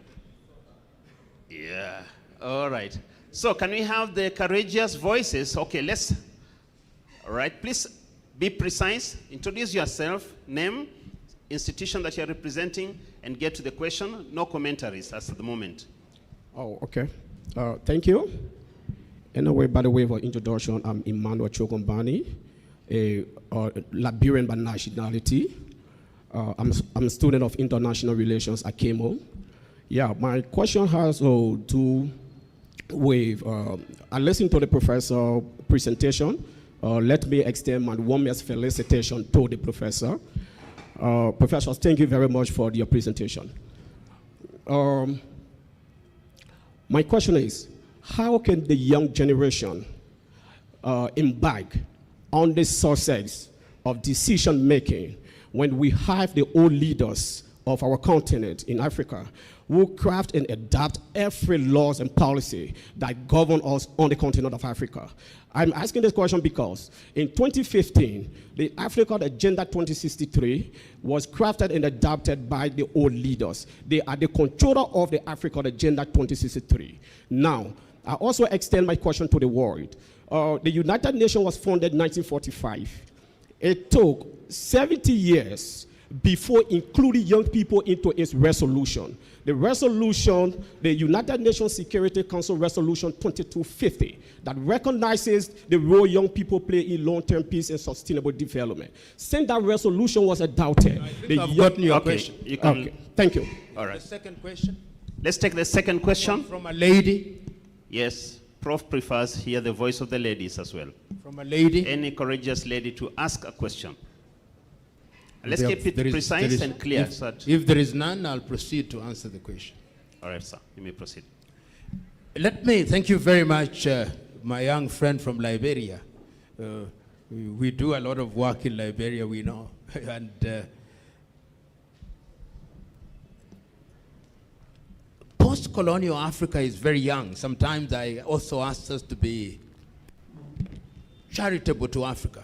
Yeah. All right. So can we have the courageous voices? Okay, let's. All right. Please be precise. Introduce yourself, name, institution that you're representing, and get to the question. No commentaries as at the moment. Oh, okay. Thank you. Anyway, by the way of introduction, I'm Emmanuel Chokombani, a Liberian by nationality. I'm a student of international relations at KMO. Yeah, my question has to do with, I listened to the professor presentation. Let me extend my warmest felicitation to the professor. Professor, thank you very much for your presentation. My question is, how can the young generation embark on the success of decision-making when we have the old leaders of our continent in Africa will craft and adapt every laws and policy that govern us on the continent of Africa. I'm asking this question because in 2015, the African Agenda 2063 was crafted and adopted by the old leaders. They are the controller of the African Agenda 2063. Now, I also extend my question to the world. The United Nations was founded in 1945. It took 70 years before including young people into its resolution. The resolution, the United Nations Security Council Resolution 2250, that recognizes the role young people play in long-term peace and sustainable development. Since that resolution was adopted, I've gotten your question. You can, okay, thank you. All right. The second question Let's take the second question. from a lady. Yes, Prof prefers hear the voice of the ladies as well. From a lady. Any courageous lady to ask a question. Let's There- keep it there is- precise there is- and clear. If, so that, if there is none, I'll proceed to answer the question. all right, sir, you may proceed. Let me thank you very much, my young friend from Liberia. We do a lot of work in Liberia, we know. And post-colonial Africa is very young. Sometimes I also ask us to be charitable to Africa.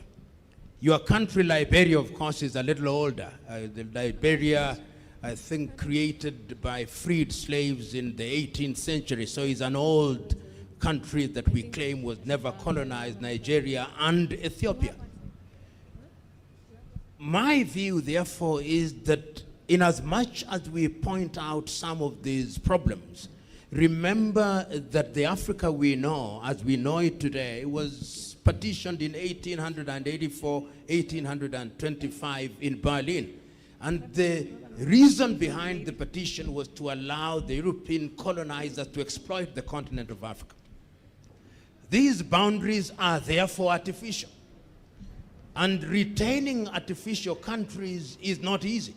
Your country, Liberia, of course, is a little older. The Liberia, I think, created by freed slaves in the 18th century. So it's an old country that we claim was never colonized, Nigeria and Ethiopia. My view, therefore, is that in as much as we point out some of these problems, remember that the Africa we know, as we know it today, was partitioned in 1884, 1825 in Berlin. And the reason behind the partition was to allow the European colonizers to exploit the continent of Africa. These boundaries are therefore artificial. And retaining artificial countries is not easy.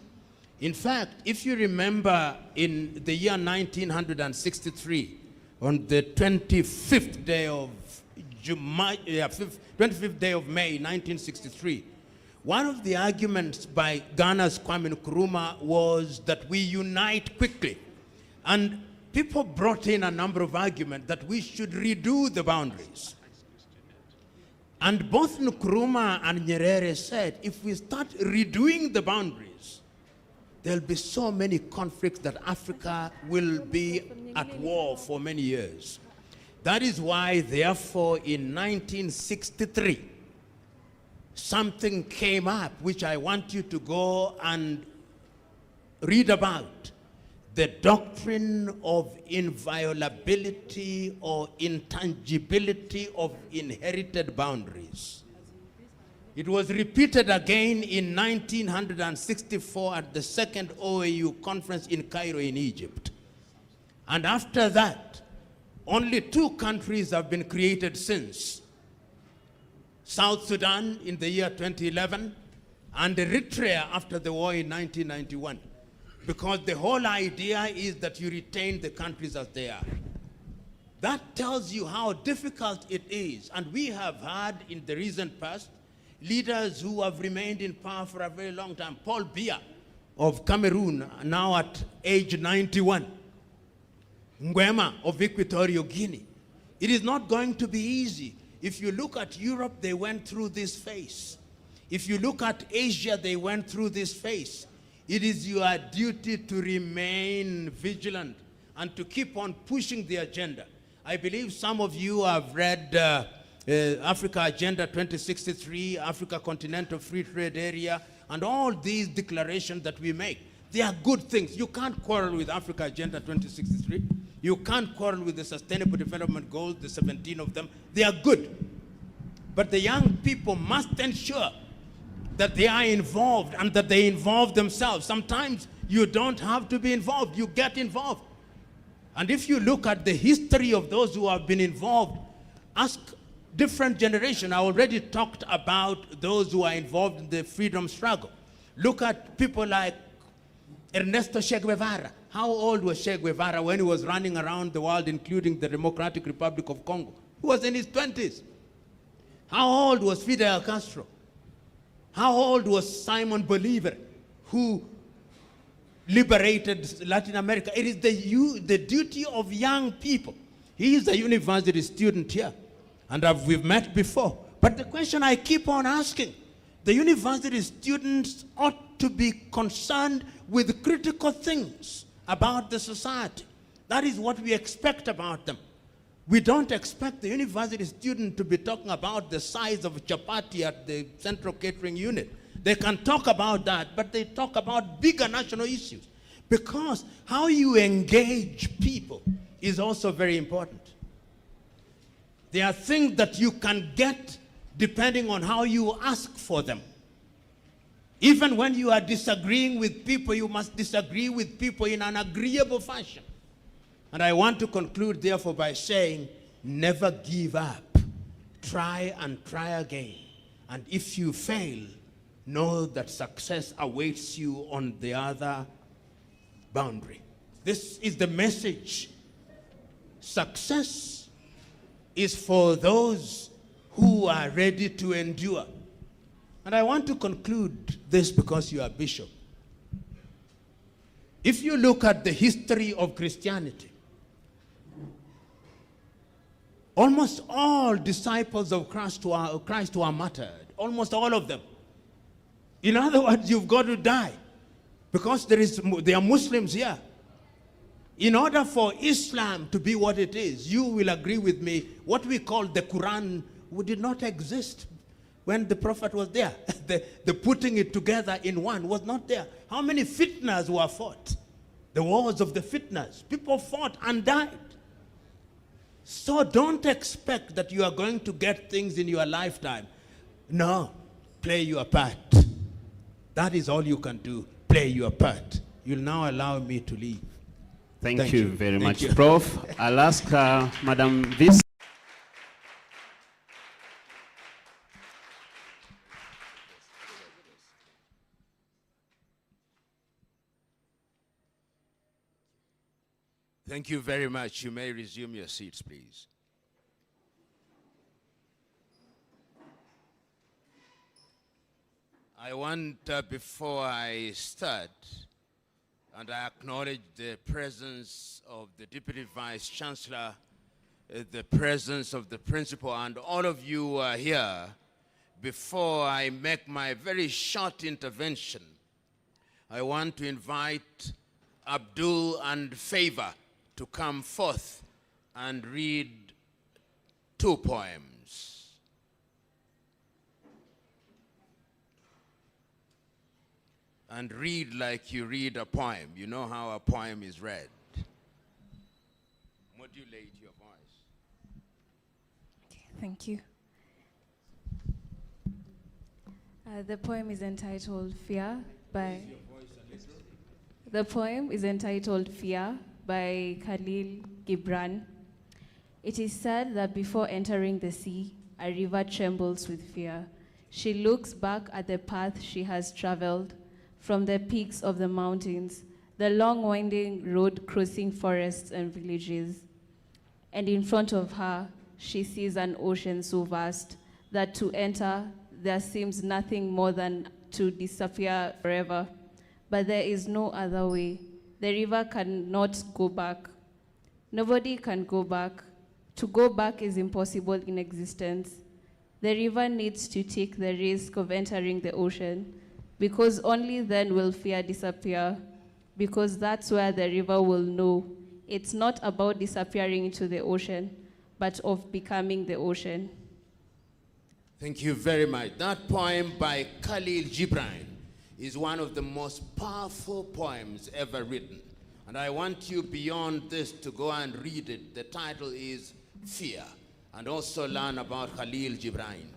In fact, if you remember in the year 1963, on the 25th day of May 1963, one of the arguments by Ghana's Kwame Nkrumah was that we unite quickly. And people brought in a number of arguments that we should redo the boundaries. And both Nkrumah and Nyerere said, if we start redoing the boundaries, there'll be so many conflicts that Africa will be at war for many years. That is why, therefore, in 1963, something came up which I want you to go and read about. The doctrine of inviolability or intangibility of inherited boundaries. It was repeated again in 1964 at the second OAU conference in Cairo in Egypt. And after that, only 2 countries have been created since. South Sudan in the year 2011 and Eritrea after the war in 1991. Because the whole idea is that you retain the countries as they are. That tells you how difficult it is. And we have had in the recent past leaders who have remained in power for a very long time. Paul Biya of Cameroon, now at age 91. Nguema of Equatorial Guinea. It is not going to be easy. If you look at Europe, they went through this phase. If you look at Asia, they went through this phase. It is your duty to remain vigilant and to keep on pushing the agenda. I believe some of you have read Africa Agenda 2063, Africa Continental Free Trade Area, and all these declarations that we make. They are good things. You can't quarrel with Africa Agenda 2063. You can't quarrel with the Sustainable Development Goals, the 17 of them. They are good. But the young people must ensure that they are involved and that they involve themselves. Sometimes you don't have to be involved. You get involved. And if you look at the history of those who have been involved, ask different generations. I already talked about those who are involved in the freedom struggle. Look at people like Ernesto Che Guevara. How old was Che Guevara when he was running around the world, including the Democratic Republic of Congo? He was in his 20s. How old was Fidel Castro? How old was Simon Bolivar, who liberated Latin America. It is the duty of young people. He is a university student here, and we've met before. But the question I keep on asking, the university students ought to be concerned with critical things about the society. That is what we expect about them. We don't expect the university student to be talking about the size of chapati at the central catering unit. They can talk about that, but they talk about bigger national issues. Because how you engage people is also very important. There are things that you can get depending on how you ask for them. Even when you are disagreeing with people, you must disagree with people in an agreeable fashion. And I want to conclude, therefore, by saying, never give up. Try and try again. And if you fail, know that success awaits you on the other boundary. This is the message. Success is for those who are ready to endure. And I want to conclude this because you are bishop. If you look at the history of Christianity, almost all disciples of Christ were martyred. Almost all of them. In other words, you've got to die. Because there are Muslims here. In order for Islam to be what it is, you will agree with me, what we call the Quran did not exist when the Prophet was there. the putting it together in one was not there. How many fitnas were fought? The wars of the fitnas. People fought and died. So don't expect that you are going to get things in your lifetime. No, play your part. That is all you can do. Play your part. You'll now allow me to leave. Thank you very much, you. Prof. I'll ask Madam Vice. Thank you very much. You may resume your seats, please. I want, before I start, and I acknowledge the presence of the Deputy Vice Chancellor, the presence of the Principal, and all of you who are here. Before I make my very short intervention, I want to invite Abdul and Favor to come forth and read 2 poems. And read like you read a poem. You know how a poem is read. Modulate your voice. Okay, thank you. The poem is entitled Fear by... The poem is entitled Fear by Khalil Gibran. It is said that before entering the sea, a river trembles with fear. She looks back at the path she has traveled, from the peaks of the mountains, the long winding road crossing forests and villages. And in front of her, she sees an ocean so vast that to enter, there seems nothing more than to disappear forever. But there is no other way. The river cannot go back. Nobody can go back. To go back is impossible in existence. The river needs to take the risk of entering the ocean, because only then will fear disappear, because that's where the river will know. It's not about disappearing into the ocean, but of becoming the ocean. Thank you very much. That poem by Khalil Gibran is one of the most powerful poems ever written. And I want you beyond this to go and read it. The title is Fear, and also learn about Khalil Gibran.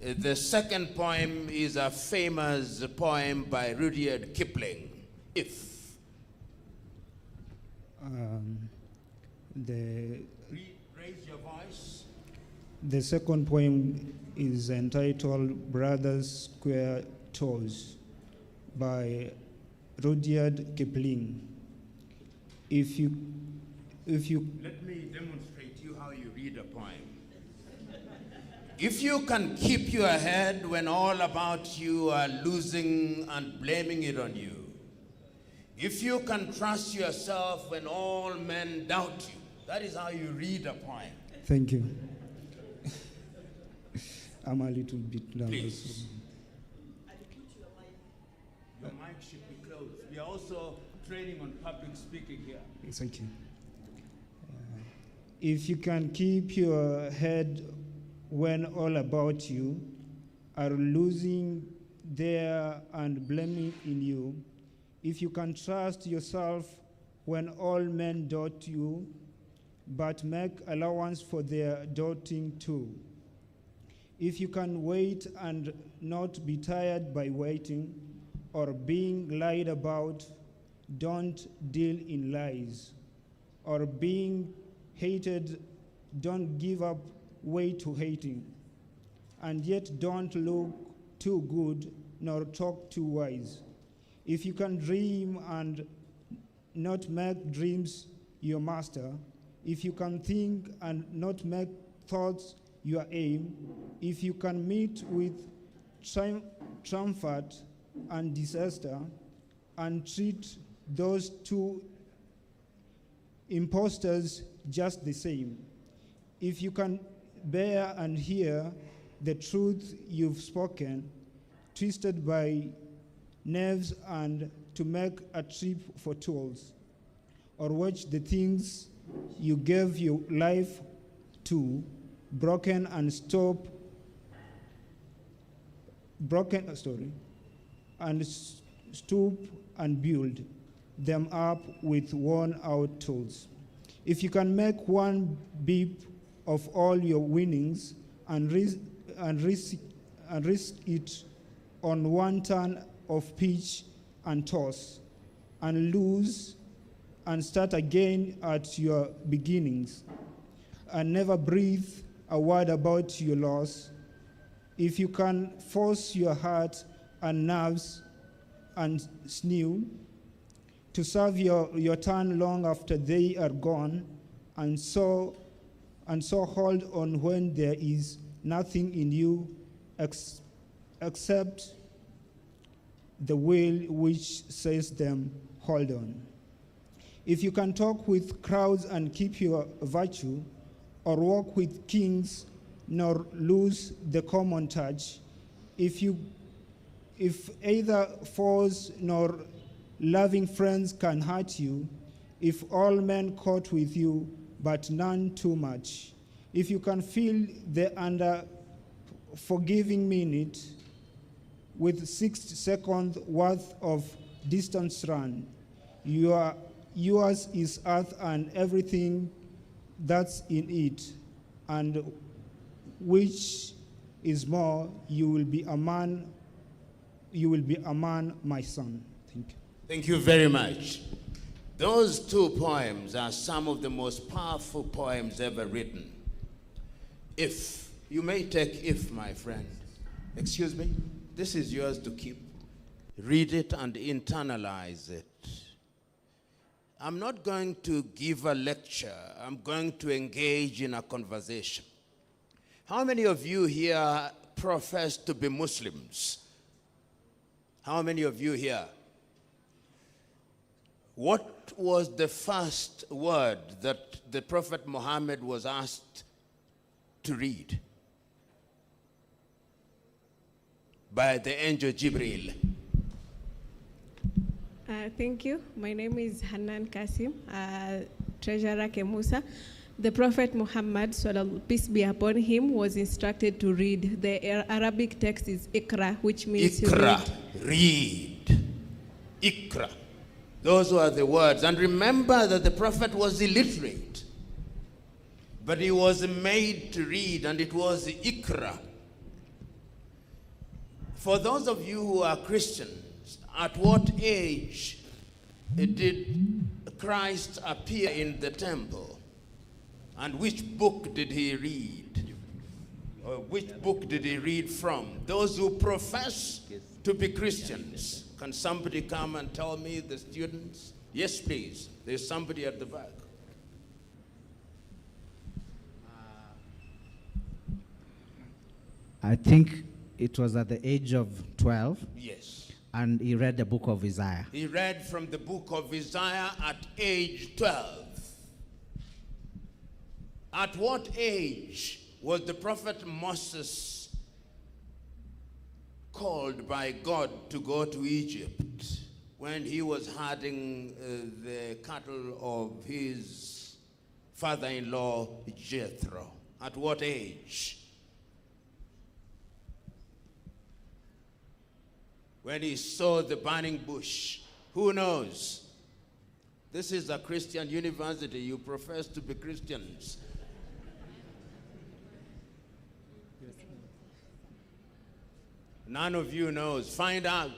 The second poem is a famous poem by Rudyard Kipling, If. Raise your voice. The second poem is entitled Brothers Square Toes by Rudyard Kipling. If you Let me demonstrate you how you read a poem. If you can keep your head when all about you are losing and blaming it on you, If you can trust yourself when all men doubt you, that is how you read a poem. Thank you. I'm a little bit nervous. Please. Your mic should be closed. We are also training on public speaking here. Thank you. If you can keep your head when all about you are losing there and blaming in you, if you can trust yourself when all men doubt you, but make allowance for their doubting too. If you can wait and not be tired by waiting or being lied about, don't deal in lies. Or being hated, don't give up way to hating. And yet don't look too good nor talk too wise. If you can dream and not make dreams your master, if you can think and not make thoughts your aim, if you can meet with triumph and disaster and treat those two impostors just the same, if you can bear and hear the truth you've spoken, twisted by nerves and to make a trip for tools, or watch the things you gave your life to broken and stoop and build them up with worn out tools. If you can make one beep of all your winnings and risk it on one turn of pitch and toss, and lose and start again at your beginnings, and never breathe a word about your loss, if you can force your heart and nerves and sinew to serve your turn long after they are gone, and so hold on when there is nothing in you except the will which says them, hold on. If you can talk with crowds and keep your virtue, or walk with kings nor lose the common touch, if either foes nor loving friends can hurt you, if all men caught with you, but none too much, if you can feel the unforgiving minute with 6 seconds worth of distance run, yours is earth and everything that's in it, and which is more, you will be a man, my son. Thank you. Thank you very much. Those two poems are some of the most powerful poems ever written. If, you may take if, my friend. Excuse me, this is yours to keep. Read it and internalize it. I'm not going to give a lecture. I'm going to engage in a conversation. How many of you here profess to be Muslims? How many of you here? What was the first word that the Prophet Muhammad was asked to read by the angel Jibril? Thank you. My name is Hanan Kasim, Treasurer Kemusa. The Prophet Muhammad, peace be upon him, was instructed to read. The Arabic text is Iqra, which means Iqra, read. Iqra. Those were the words. And remember that the Prophet was illiterate, but he was made to read, and it was Iqra. For those of you who are Christians, at what age did Christ appear in the temple? And which book did he read? Or which book did he read from? Those who profess to be Christians. Can somebody come and tell me, the students? Yes, please. There's somebody at the back. I think it was at the age of 12. Yes. And he read the book of Isaiah. He read from the book of Isaiah at age 12. At what age was the prophet Moses called by God to go to Egypt when he was herding the cattle of his father-in-law Jethro? At what age? When he saw the burning bush. Who knows? This is a Christian university. You profess to be Christians. None of you knows. Find out.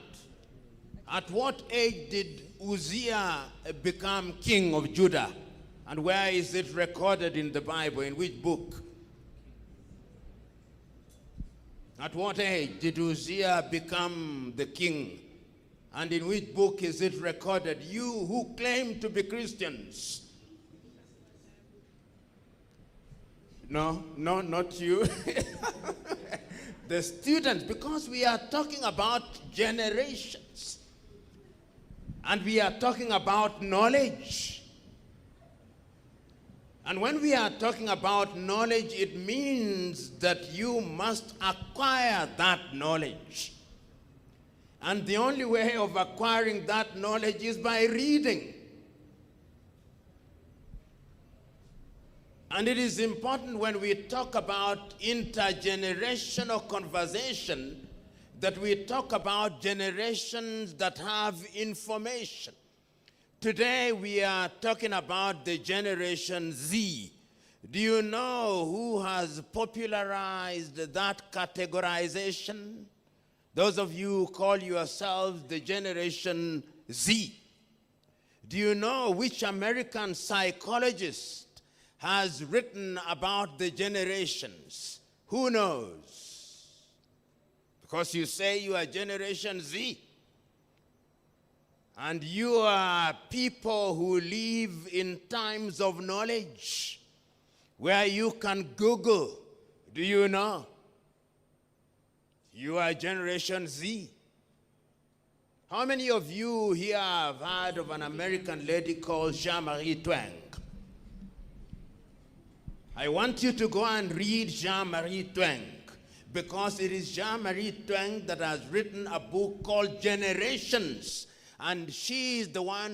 At what age did Uzziah become king of Judah? And where is it recorded in the Bible? In which book? At what age did Uzziah become the king? And in which book is it recorded? You who claim to be Christians. No, not you. The students, because we are talking about generations. And we are talking about knowledge. And when we are talking about knowledge, it means that you must acquire that knowledge. And the only way of acquiring that knowledge is by reading. And it is important when we talk about intergenerational conversation that we talk about generations that have information. Today we are talking about the Generation Z. Do you know who has popularized that categorization? Those of you who call yourselves the Generation Z. Do you know which American psychologist has written about the generations? Who knows? Because you say you are Generation Z. And you are people who live in times of knowledge where you can Google. Do you know? You are Generation Z. How many of you here have heard of an American lady called Jean-Marie Tweng? I want you to go and read Jean-Marie Tweng, because it is Jean-Marie Tweng that has written a book called Generations, and she is the one